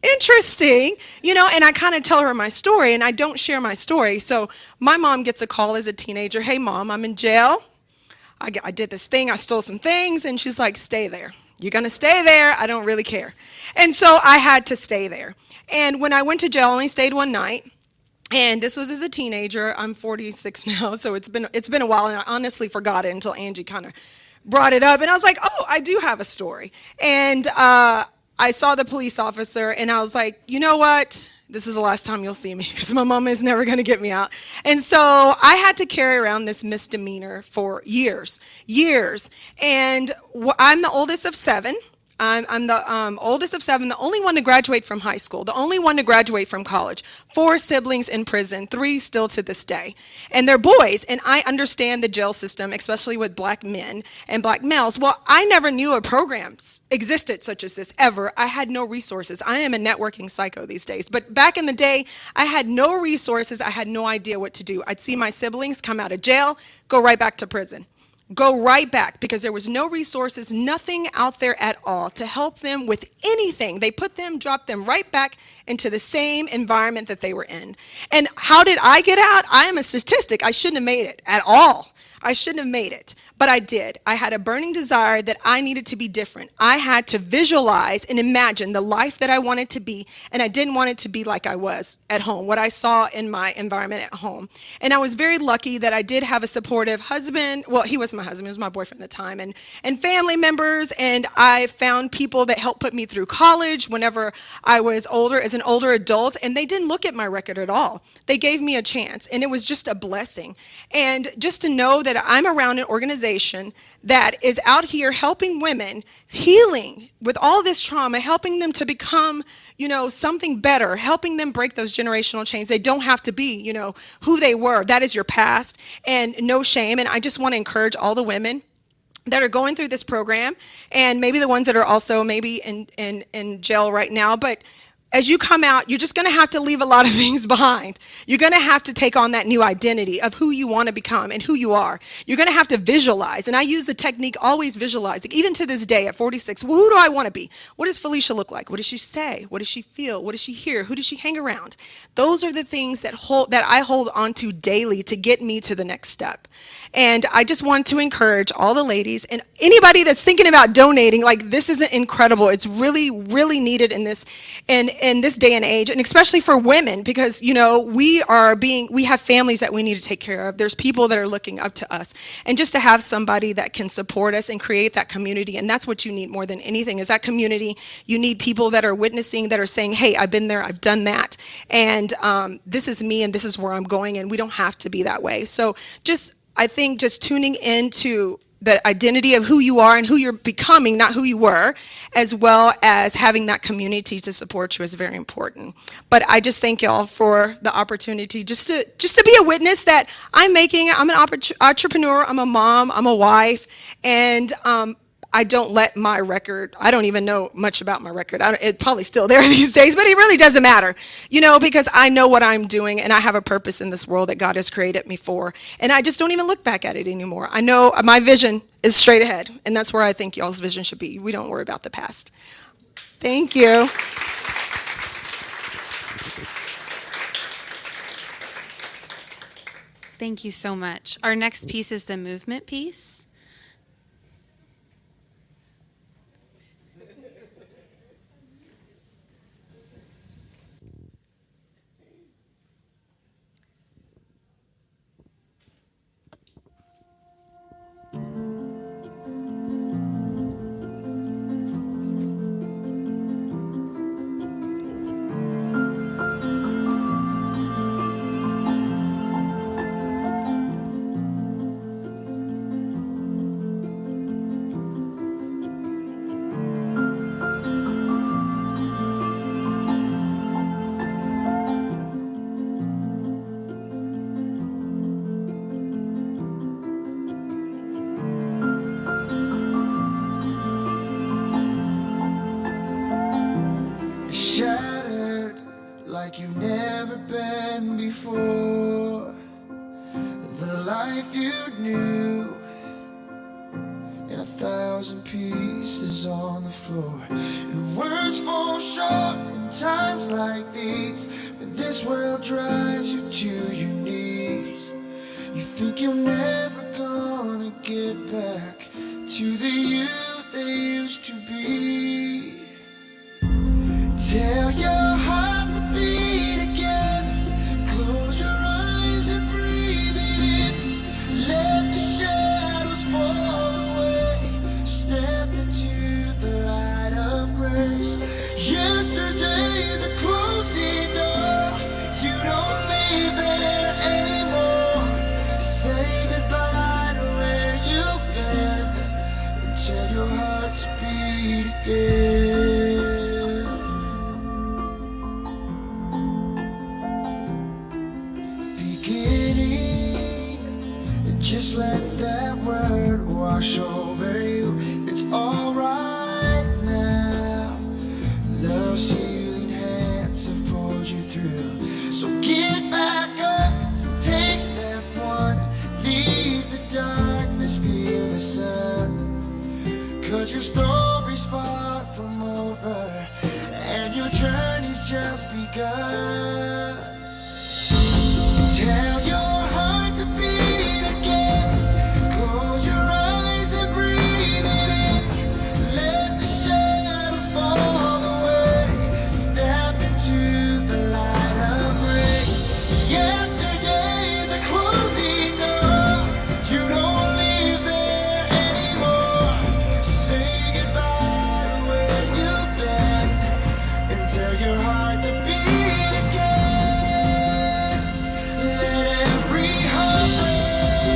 interesting, and I kind of tell her my story, and I don't share my story. So my mom gets a call as a teenager, hey, Mom, I'm in jail. I did this thing, I stole some things, and she's like, stay there. You're going to stay there, I don't really care. And so I had to stay there. And when I went to jail, I only stayed one night. And this was as a teenager. I'm 46 now, so it's been a while, and I honestly forgot it until Angie kind of brought it up. And I was like, oh, I do have a story. And I saw the police officer and I was like, you know what? this is the last time you'll see me because my mama is never going to get me out. And so I had to carry around this misdemeanor for years. And I'm the oldest of 7. I'm the oldest of 7, the only one to graduate from high school, the only one to graduate from college. 4 siblings in prison, 3 still to this day. And they're boys, and I understand the jail system, especially with black men and black males. Well, I never knew a program existed such as this ever. I had no resources. I am a networking psycho these days. But back in the day, I had no resources. I had no idea what to do. I'd see my siblings come out of jail, go right back to prison. Go right back because there was no resources, nothing out there at all to help them with anything. They dropped them right back into the same environment that they were in. And how did I get out? I am a statistic. I shouldn't have made it at all. I shouldn't have made it, but I did. I had a burning desire that I needed to be different. I had to visualize and imagine the life that I wanted to be, and I didn't want it to be like I was at home, what I saw in my environment at home. And I was very lucky that I did have a supportive husband. Well, he was my husband, he was my boyfriend at the time, and family members, and I found people that helped put me through college whenever I was older, as an older adult, and they didn't look at my record at all. They gave me a chance, and it was just a blessing. And just to know that I'm around an organization that is out here helping women, healing with all this trauma, helping them to become, something better, helping them break those generational chains. They don't have to be, who they were. That is your past, and no shame. And I just want to encourage all the women that are going through this program, and maybe the ones that are also maybe in jail right now, but as you come out, you're just going to have to leave a lot of things behind. You're going to have to take on that new identity of who you want to become and who you are. You're going to have to visualize. And I use the technique, always visualizing. Even to this day at 46, well, who do I want to be? What does Felicia look like? What does she say? What does she feel? What does she hear? Who does she hang around? Those are the things that I hold on to daily to get me to the next step. And I just want to encourage all the ladies and anybody that's thinking about donating, like, this is incredible. It's really, really needed in this day and age, and especially for women, because we have families that we need to take care of. There's people that are looking up to us, and just to have somebody that can support us and create that community, and that's what you need more than anything, is that community. You need people that are witnessing, that are saying, hey, I've been there, I've done that, and this is me, and this is where I'm going, and we don't have to be that way. So I think just tuning into the identity of who you are and who you're becoming, not who you were, as well as having that community to support you is very important. But I just thank y'all for the opportunity just to be a witness that I'm an entrepreneur, I'm a mom, I'm a wife, and I don't let my record, I don't even know much about my record. It's probably still there these days, but it really doesn't matter, because I know what I'm doing, and I have a purpose in this world that God has created me for. And I just don't even look back at it anymore. I know my vision is straight ahead, and that's where I think y'all's vision should be. We don't worry about the past. Thank you. Thank you so much. Our next piece is the movement piece. Shattered like you've never been before. The life you knew in 1,000 pieces on the floor. And words fall short in times like these, but this world drives you to your knees. You think you're never gonna get back to the you they used to be. Tell your heart to beat again. Close your eyes and breathe it in. Let the shadows fall away. Step into the light of grace. Yesterday's a closing door. again. Beginning, just let that word wash over you. It's alright now. Love's healing hands have pulled you through. So get back up, take step one, leave the darkness, feel the sun. 'Cause your story's far from over, and your journey's just begun. Tell your heart to beat again. Close your eyes and breathe it in. Let the shadows fall away. Step into the light of grace. Yesterday's a closing door. You don't live there anymore. Say goodbye to where you've been, and tell your heart to beat again. Let every heartbreak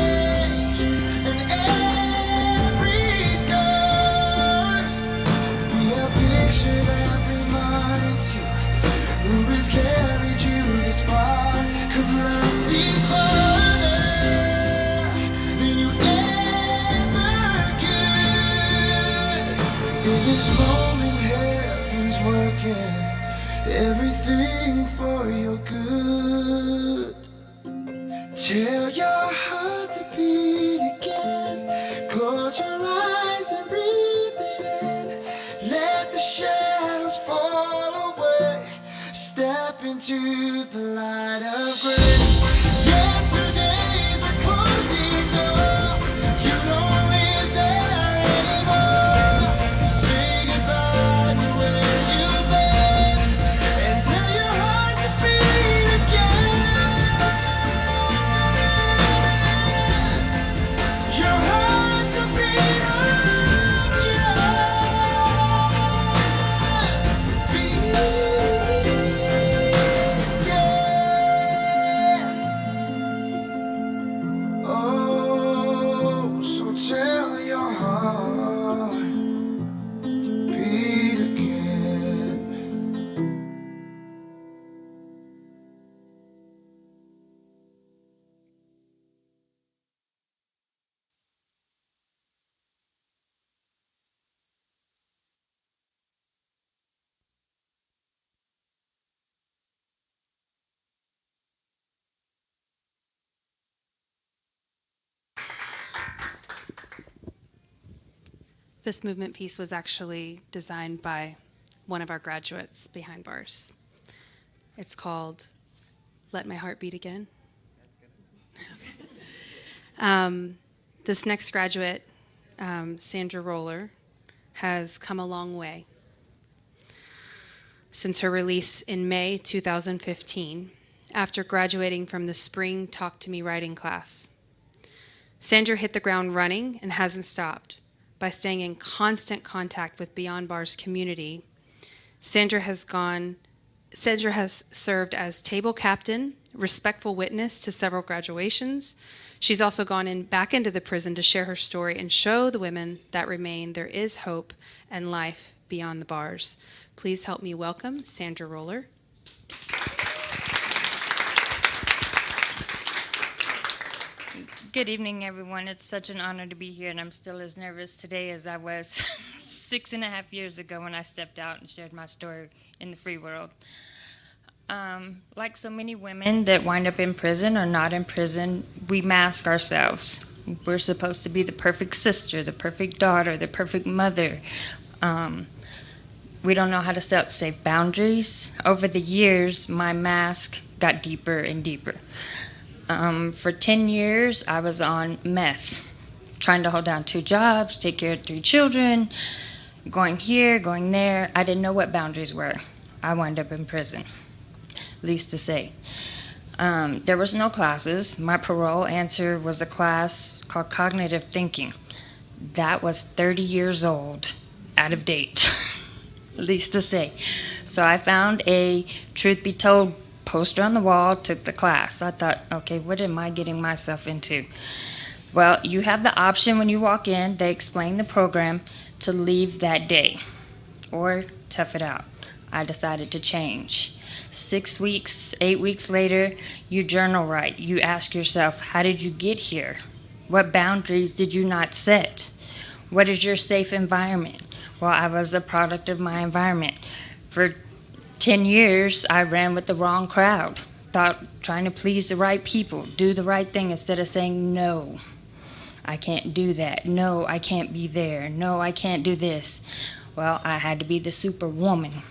and every scar be a picture that reminds you who has carried you this far. 'Cause love sees farther than you ever could. In this moment, heaven's working everything for your good. Tell your heart to beat again. Close your eyes and breathe it in. Let the shadows fall away. Step into the light of grace. Yesterday's a closing door. You don't live there anymore. Say goodbye to where you've been, and tell your heart to beat again. Your heart to beat again. Beat again. Oh, so tell your heart to beat again. This movement piece was actually designed by one of our graduates behind bars. It's called Let My Heart Beat Again. This next graduate, Sandra Roller, has come a long way. Since her release in May 2015, after graduating from the spring Talk to Me writing class. Sandra hit the ground running and hasn't stopped. By staying in constant contact with Beyond Bars community, Sandra has served as table captain, respectful witness to several graduations. She's also gone back into the prison to share her story and show the women that remain there is hope and life beyond the bars. Please help me welcome Sandra Roller. Good evening, everyone. It's such an honor to be here, and I'm still as nervous today as I was 6.5 years ago when I stepped out and shared my story in the free world. Like so many women that wind up in prison or not in prison, we mask ourselves. We're supposed to be the perfect sister, the perfect daughter, the perfect mother. We don't know how to set safe boundaries. Over the years, my mask got deeper and deeper. For 10 years, I was on meth, trying to hold down 2 jobs, take care of 3 children, going here, going there. I didn't know what boundaries were. I wound up in prison, least to say. There was no classes. My parole answer was a class called Cognitive Thinking. That was 30 years old, out of date, least to say. So I found a Truth Be Told poster on the wall, took the class. I thought, okay, what am I getting myself into? Well, you have the option when you walk in, they explain the program, to leave that day. or tough it out. I decided to change. 6 weeks, 8 weeks later, you journal write. You ask yourself, how did you get here? What boundaries did you not set? What is your safe environment? Well, I was a product of my environment. For 10 years, I ran with the wrong crowd, trying to please the right people, do the right thing instead of saying, no, I can't do that. No, I can't be there. No, I can't do this. Well, I had to be the superwoman,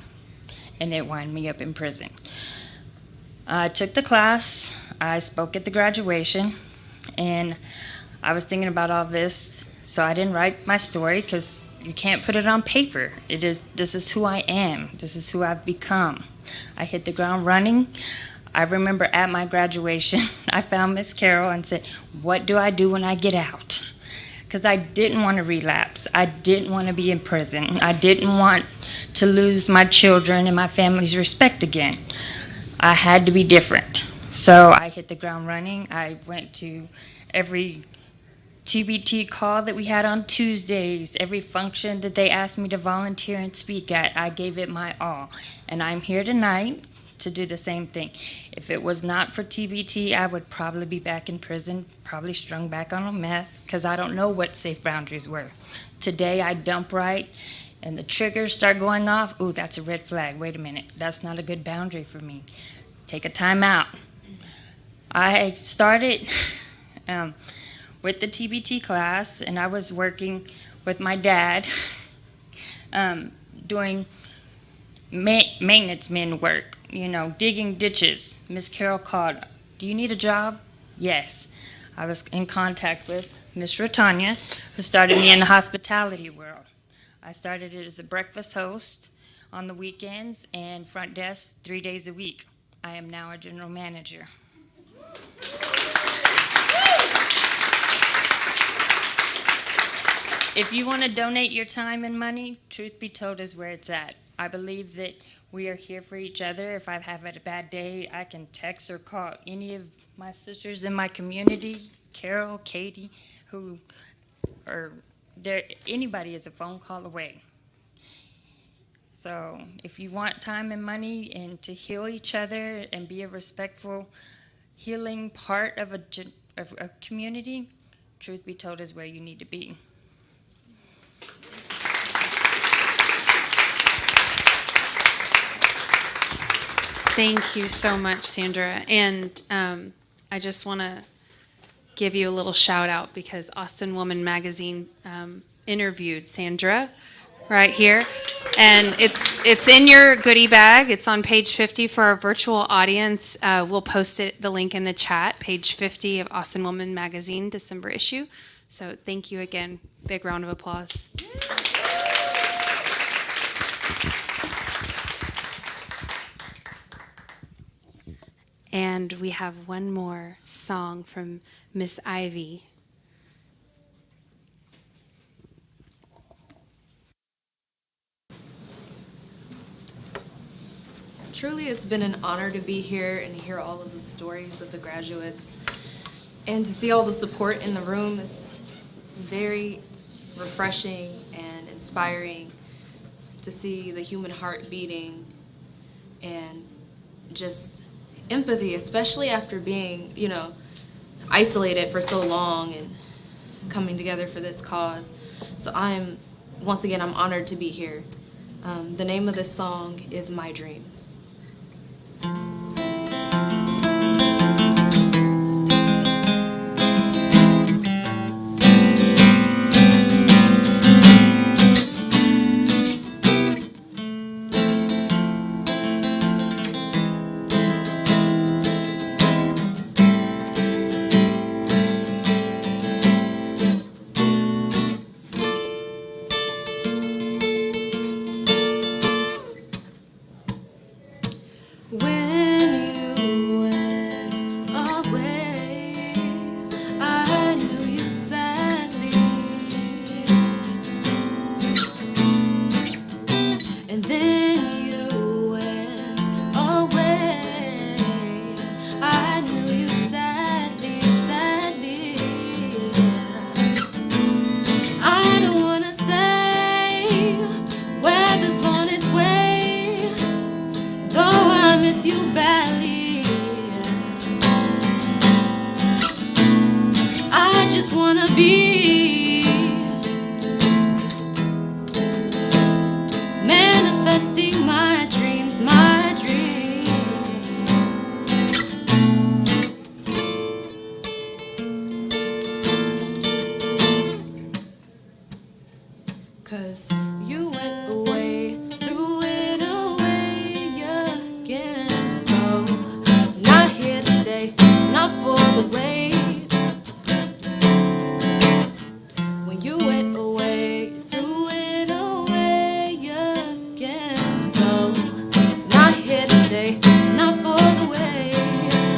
and it wound me up in prison. I took the class, I spoke at the graduation, and I was thinking about all this, so I didn't write my story because you can't put it on paper. This is who I am. This is who I've become. I hit the ground running. I remember at my graduation, I found Miss Carol and said, what do I do when I get out? Because I didn't want to relapse. I didn't want to be in prison. I didn't want to lose my children and my family's respect again. I had to be different. So I hit the ground running. I went to every TBT call that we had on Tuesdays, every function that they asked me to volunteer and speak at, I gave it my all. And I'm here tonight to do the same thing. If it was not for TBT, I would probably be back in prison, probably strung back on a meth, because I don't know what safe boundaries were. Today I dump right, and the triggers start going off. Ooh, that's a red flag. Wait a minute. That's not a good boundary for me. Take a time out. I started with the TBT class, and I was working with my dad, doing maintenance men work, digging ditches. Miss Carol called, do you need a job? Yes. I was in contact with Miss Ratanya, who started me in the hospitality world. I started it as a breakfast host on the weekends and front desk 3 days a week. I am now a general manager. If you want to donate your time and money, truth be told is where it's at. I believe that we are here for each other. If I have a bad day, I can text or call any of my sisters in my community, Carol, Katie, anybody is a phone call away. So if you want time and money and to heal each other and be a respectful, healing part of a community, truth be told is where you need to be. Thank you so much, Sandra. And I just want to give you a little shout out because Austin Woman Magazine interviewed Sandra right here. And it's in your goodie bag. It's on page 50 for our virtual audience. We'll post the link in the chat, page 50 of Austin Woman Magazine, December issue. So thank you again. Big round of applause. And we have one more song from Miss Ivy. Truly, it's been an honor to be here and hear all of the stories of the graduates and to see all the support in the room. It's very refreshing and inspiring to see the human heart beating and just empathy, especially after being, isolated for so long and coming together for this cause. So I'm honored to be here. The name of this song is My Dreams. 'cause you went away, threw it away again. So I'm not here to stay, not for the wait. When you went away, threw it away again. So I'm not here to stay, not for the wait.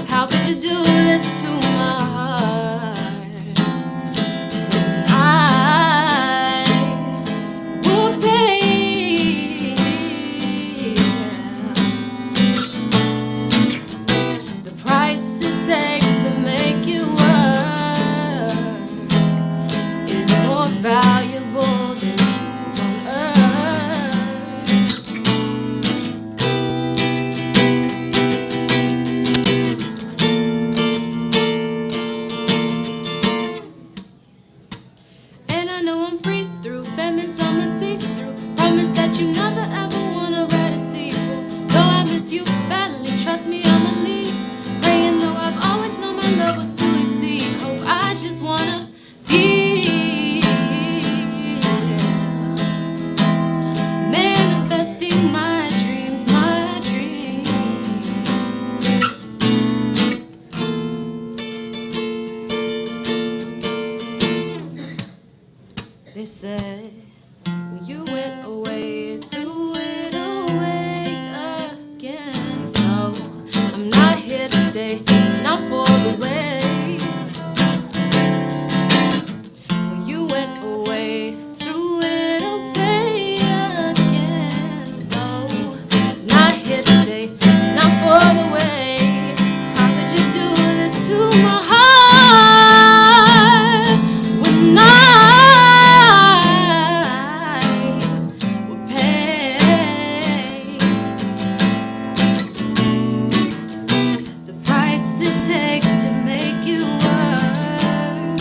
How could you do this to my heart? I will pay the price it takes to make you work is more valuable than jewels on earth. And I know I'm free through famines, I'm a see-through. Promise that you never ever wanna write a sequel. Though I miss you badly, trust me, I'ma leave. Praying though I've always known my love was to exceed. Oh, I just wanna be manifesting my dreams, my dreams. They said when you went away, threw it away again. So I'm not here to stay, not for the way. When you went away, threw it away again. So I'm not here to stay, not for the way. How could you do this to my heart? When I would pay the price it takes to make you work.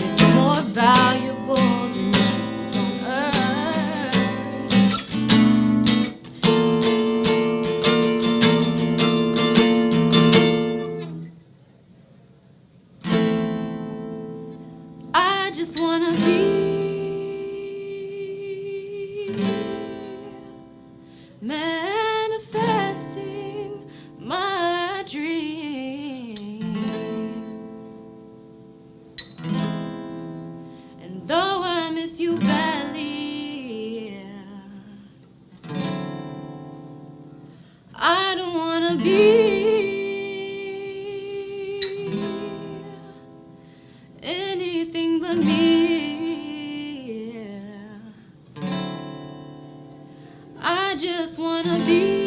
It's more valuable than jewels on earth. I just wanna be manifesting my dreams. And though I miss you badly, I don't wanna be anything but me. I just wanna be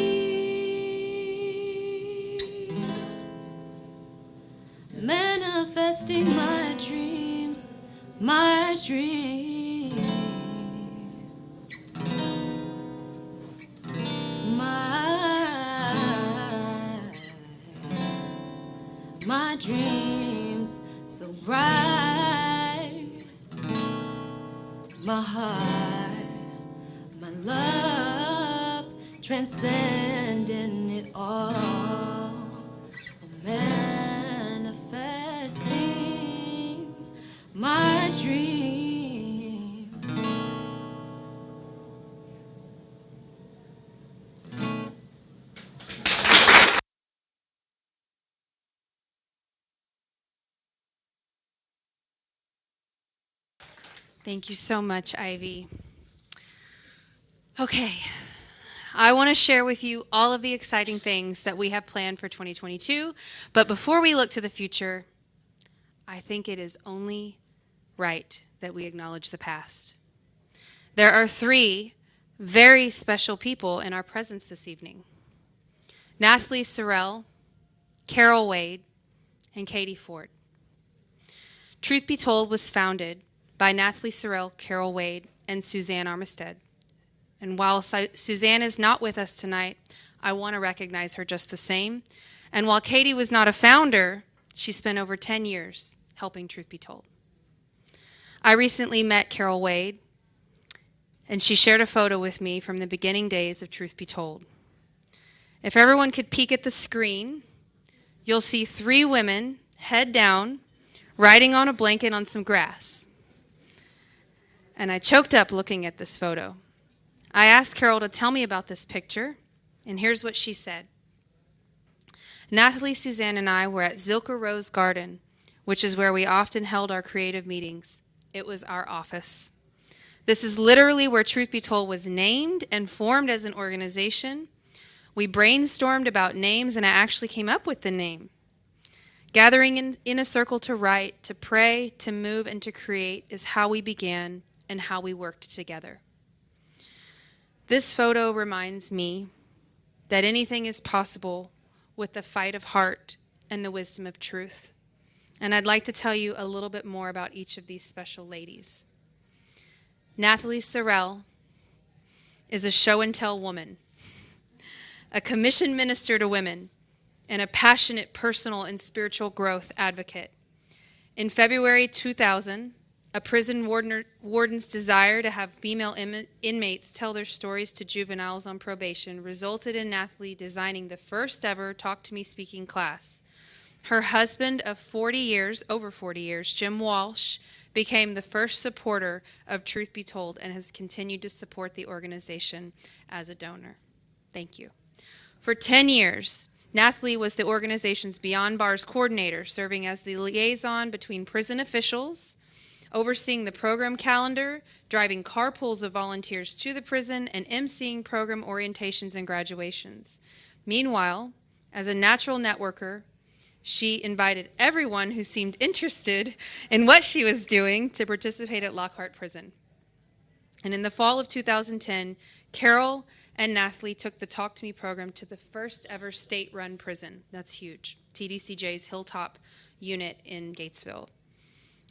manifesting my dreams, my dreams, my dreams so bright, my heart, my love transcending it all, manifesting my dreams. Thank you so much, Ivy. Okay, I want to share with you all of the exciting things that we have planned for 2022. But before we look to the future, I think it is only right that we acknowledge the past. There are 3 very special people in our presence this evening: Nathalie Sorrell, Carol Wade, and Katie Ford. Truth Be Told was founded by Nathalie Sorrell, Carol Wade, and Suzanne Armistead. And while Suzanne is not with us tonight, I want to recognize her just the same. And while Katie was not a founder, she spent over 10 years helping Truth Be Told. I recently met Carol Wade, and she shared a photo with me from the beginning days of Truth Be Told. If everyone could peek at the screen, you'll see 3 women, head down, riding on a blanket on some grass. And I choked up looking at this photo. I asked Carol to tell me about this picture, and here's what she said. Nathalie, Suzanne, and I were at Zilker Rose Garden, which is where we often held our creative meetings. It was our office. This is literally where Truth Be Told was named and formed as an organization. We brainstormed about names, and I actually came up with the name. Gathering in a circle to write, to pray, to move, and to create is how we began and how we worked together. This photo reminds me that anything is possible with the fight of heart and the wisdom of truth. And I'd like to tell you a little bit more about each of these special ladies. Nathalie Sorrell is a show and tell woman, a commissioned minister to women, and a passionate personal and spiritual growth advocate. In February 2000, a prison warden's desire to have female inmates tell their stories to juveniles on probation resulted in Nathalie designing the first ever Talk to Me speaking class. Her husband of over 40 years, Jim Walsh, became the first supporter of Truth Be Told and has continued to support the organization as a donor. Thank you. For 10 years, Nathalie was the organization's Beyond Bars coordinator, serving as the liaison between prison officials, overseeing the program calendar, driving carpools of volunteers to the prison, and emceeing program orientations and graduations. Meanwhile, as a natural networker, she invited everyone who seemed interested in what she was doing to participate at Lockhart Prison. And in the fall of 2010, Carol and Nathalie took the Talk to Me program to the first ever state-run prison. That's huge. TDCJ's Hilltop unit in Gatesville.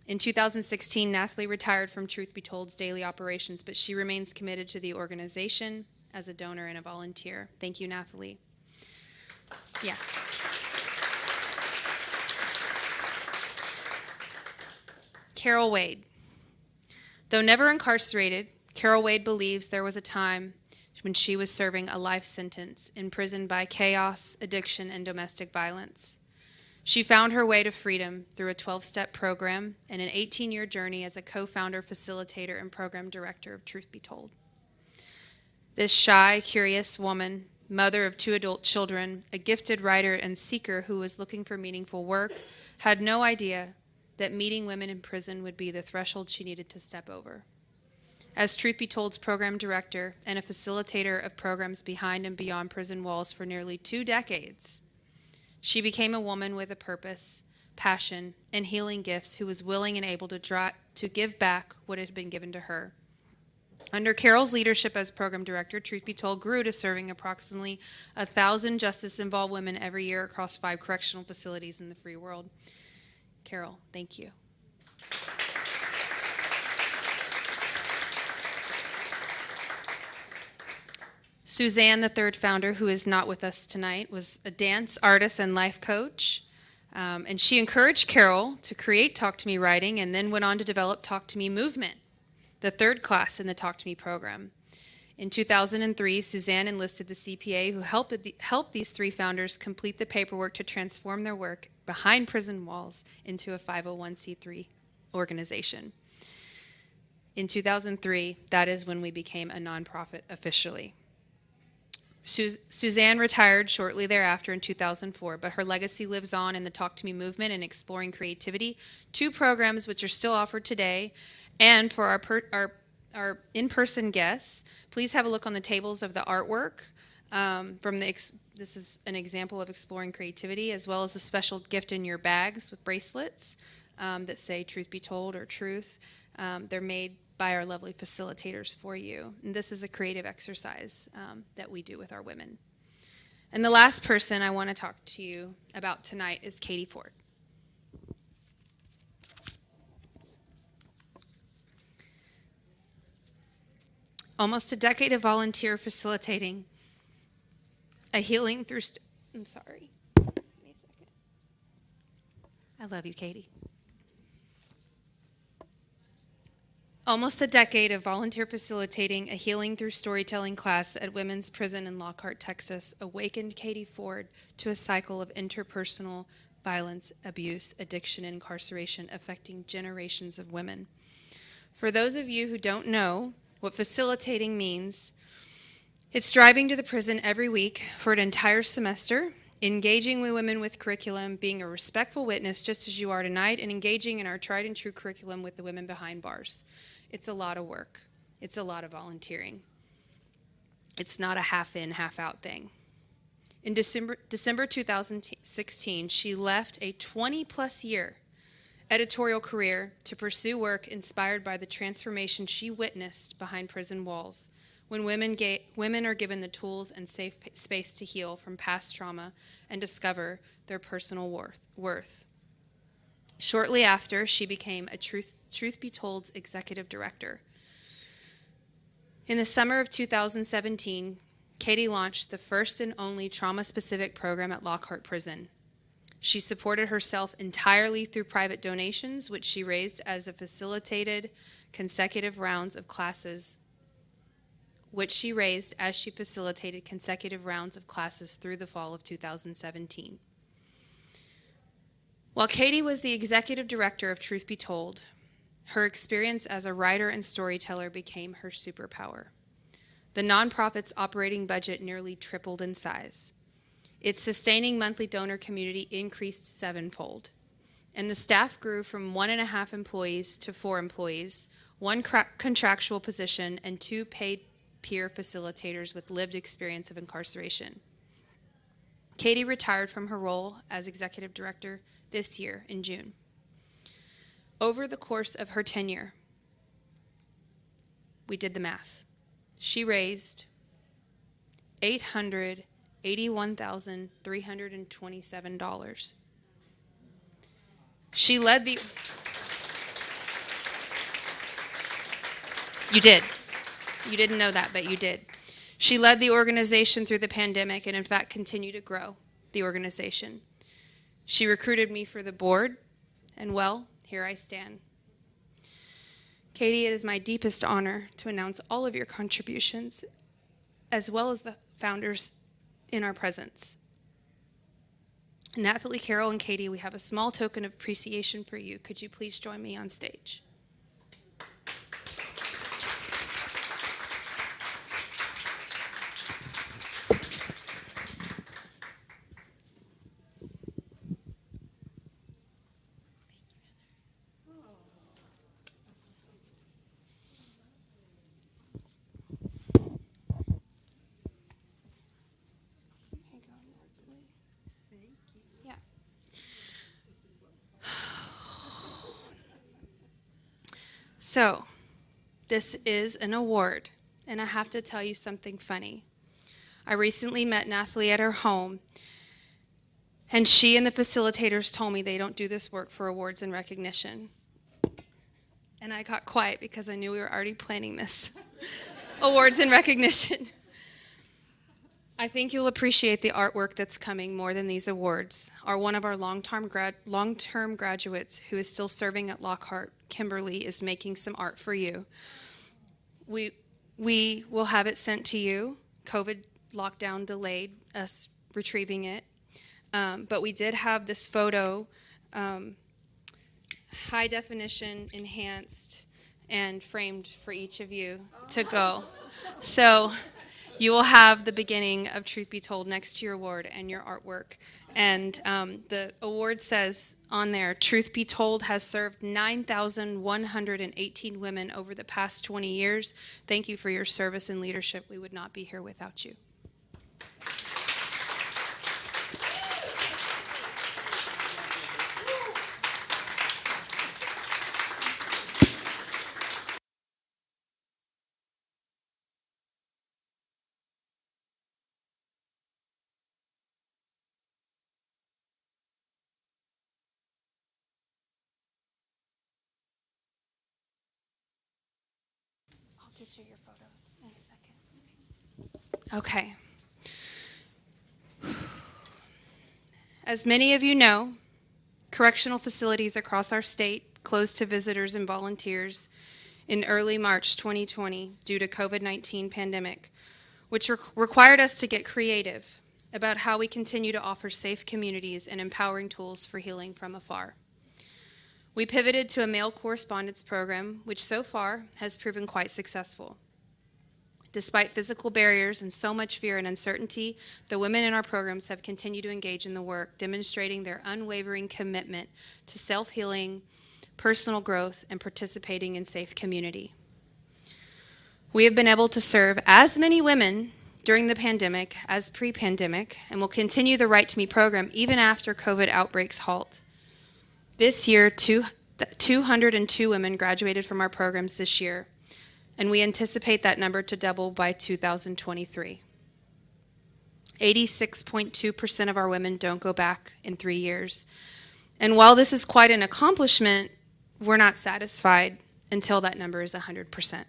In 2016, Nathalie retired from Truth Be Told's daily operations, but she remains committed to the organization as a donor and a volunteer. Thank you, Nathalie. Yeah. Carol Wade. Though never incarcerated, Carol Wade believes there was a time when she was serving a life sentence, imprisoned by chaos, addiction, and domestic violence. She found her way to freedom through a 12-step program and an 18-year journey as a co-founder, facilitator, and program director of Truth Be Told. This shy, curious woman, mother of 2 adult children, a gifted writer and seeker who was looking for meaningful work, had no idea that meeting women in prison would be the threshold she needed to step over. As Truth Be Told's program director and a facilitator of programs behind and beyond prison walls for nearly 2 decades, she became a woman with a purpose, passion, and healing gifts who was willing and able to give back what had been given to her. Under Carol's leadership as program director, Truth Be Told grew to serving approximately 1,000 justice-involved women every year across 5 correctional facilities in the free world. Carol, thank you. Suzanne, the third founder, who is not with us tonight, was a dance artist and life coach. And she encouraged Carol to create Talk to Me writing and then went on to develop Talk to Me movement, the 3rd class in the Talk to Me program. In 2003, Suzanne enlisted the CPA who helped these 3 founders complete the paperwork to transform their work behind prison walls into a 501c3 organization. In 2003, that is when we became a nonprofit officially. Suzanne retired shortly thereafter in 2004, but her legacy lives on in the Talk to Me movement and Exploring Creativity, 2 programs which are still offered today. And for our in-person guests, please have a look on the tables of the artwork this is an example of Exploring Creativity, as well as a special gift in your bags with bracelets that say Truth Be Told or Truth. They're made by our lovely facilitators for you. And this is a creative exercise that we do with our women. And the last person I want to talk to you about tonight is Katie Ford. Almost a decade of volunteer facilitating a healing through... I'm sorry. Give me a second. I love you, Katie. Almost a decade of volunteer facilitating a healing through storytelling class at Women's Prison in Lockhart, Texas, awakened Katie Ford to a cycle of interpersonal violence, abuse, addiction, and incarceration affecting generations of women. For those of you who don't know what facilitating means, it's driving to the prison every week for an entire semester, engaging with women with curriculum, being a respectful witness just as you are tonight, and engaging in our tried and true curriculum with the women behind bars. It's a lot of work. It's a lot of volunteering. It's not a half in, half out thing. In December 2016, she left a 20-plus year editorial career to pursue work inspired by the transformation she witnessed behind prison walls, when women are given the tools and safe space to heal from past trauma and discover their personal worth. Shortly after, she became a Truth Be Told's executive director. In the summer of 2017, Katie launched the first and only trauma-specific program at Lockhart Prison. She supported herself entirely through private donations, which she raised as she facilitated consecutive rounds of classes through the fall of 2017. While Katie was the executive director of Truth Be Told, her experience as a writer and storyteller became her superpower. The nonprofit's operating budget nearly tripled in size. Its sustaining monthly donor community increased sevenfold, and the staff grew from 1.5 employees to 4 employees, 1 contractual position, and 2 paid peer facilitators with lived experience of incarceration. Katie retired from her role as executive director this year in June. Over the course of her tenure, we did the math. She raised $881,327. She led the... You did. You didn't know that, but you did. She led the organization through the pandemic and, in fact, continued to grow the organization. She recruited me for the board, and, well, here I stand. Katie, it is my deepest honor to announce all of your contributions, as well as the founders in our presence. Nathalie, Carol, and Katie, we have a small token of appreciation for you. Could you please join me on stage? So, this is an award, and I have to tell you something funny. I recently met Nathalie at her home, and she and the facilitators told me they don't do this work for awards and recognition. And I got quiet because I knew we were already planning this. Awards and recognition. I think you'll appreciate the artwork that's coming more than these awards. One of our long-term graduates who is still serving at Lockhart, Kimberly, is making some art for you. We will have it sent to you. COVID lockdown delayed us retrieving it. But we did have this photo, high definition, enhanced, and framed for each of you to go. So you will have the beginning of Truth Be Told next to your award and your artwork. And the award says on there, Truth Be Told has served 9,118 women over the past 20 years. Thank you for your service and leadership. We would not be here without you. Get you your photos in a second. Okay. As many of you know, correctional facilities across our state closed to visitors and volunteers in early March 2020 due to COVID-19 pandemic, which required us to get creative about how we continue to offer safe communities and empowering tools for healing from afar. We pivoted to a male correspondence program, which so far has proven quite successful. Despite physical barriers and so much fear and uncertainty, the women in our programs have continued to engage in the work, demonstrating their unwavering commitment to self-healing, personal growth, and participating in safe community. We have been able to serve as many women during the pandemic as pre-pandemic, and will continue the Right to Me program even after COVID outbreaks halt. This year, 202 women graduated from our programs this year, and we anticipate that number to double by 2023. 86.2% of our women don't go back in 3 years. And while this is quite an accomplishment, we're not satisfied until that number is 100%.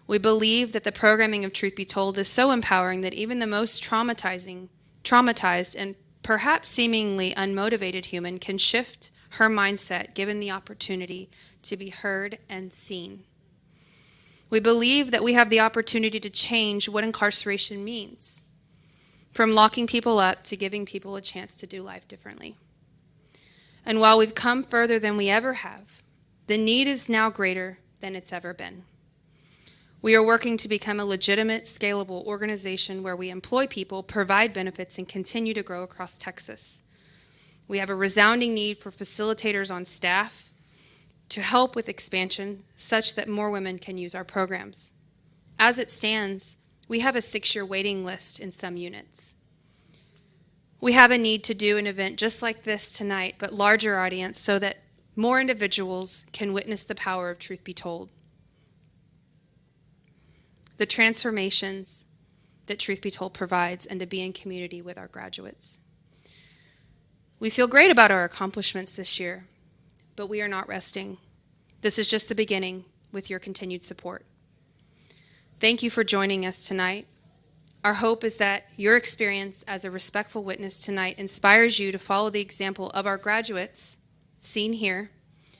We believe that the programming of Truth Be Told is so empowering that even the most traumatized and perhaps seemingly unmotivated human can shift her mindset given the opportunity to be heard and seen. We believe that we have the opportunity to change what incarceration means, from locking people up to giving people a chance to do life differently. And while we've come further than we ever have, the need is now greater than it's ever been. We are working to become a legitimate, scalable organization where we employ people, provide benefits, and continue to grow across Texas. We have a resounding need for facilitators on staff to help with expansion such that more women can use our programs. As it stands, we have a 6-year waiting list in some units. We have a need to do an event just like this tonight, but larger audience so that more individuals can witness the power of Truth Be Told. The transformations that Truth Be Told provides, and to be in community with our graduates. We feel great about our accomplishments this year, but we are not resting. This is just the beginning with your continued support. Thank you for joining us tonight. Our hope is that your experience as a respectful witness tonight inspires you to follow the example of our graduates, seen here,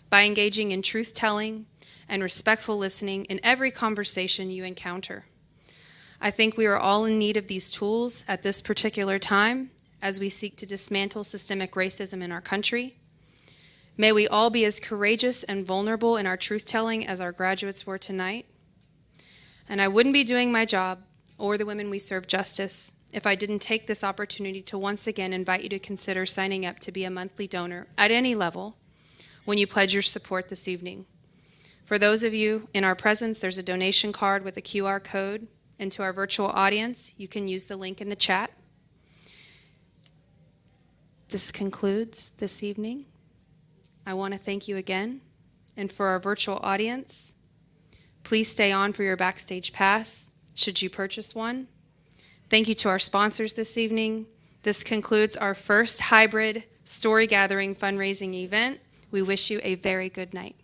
by engaging in truth-telling and respectful listening in every conversation you encounter. I think we are all in need of these tools at this particular time as we seek to dismantle systemic racism in our country. May we all be as courageous and vulnerable in our truth-telling as our graduates were tonight. And I wouldn't be doing my job or the women we serve justice if I didn't take this opportunity to once again invite you to consider signing up to be a monthly donor at any level when you pledge your support this evening. For those of you in our presence, there's a donation card with a QR code, and to our virtual audience, you can use the link in the chat. This concludes this evening. I want to thank you again. And for our virtual audience, please stay on for your backstage pass, should you purchase one. Thank you to our sponsors this evening. This concludes our first hybrid story gathering fundraising event. We wish you a very good night.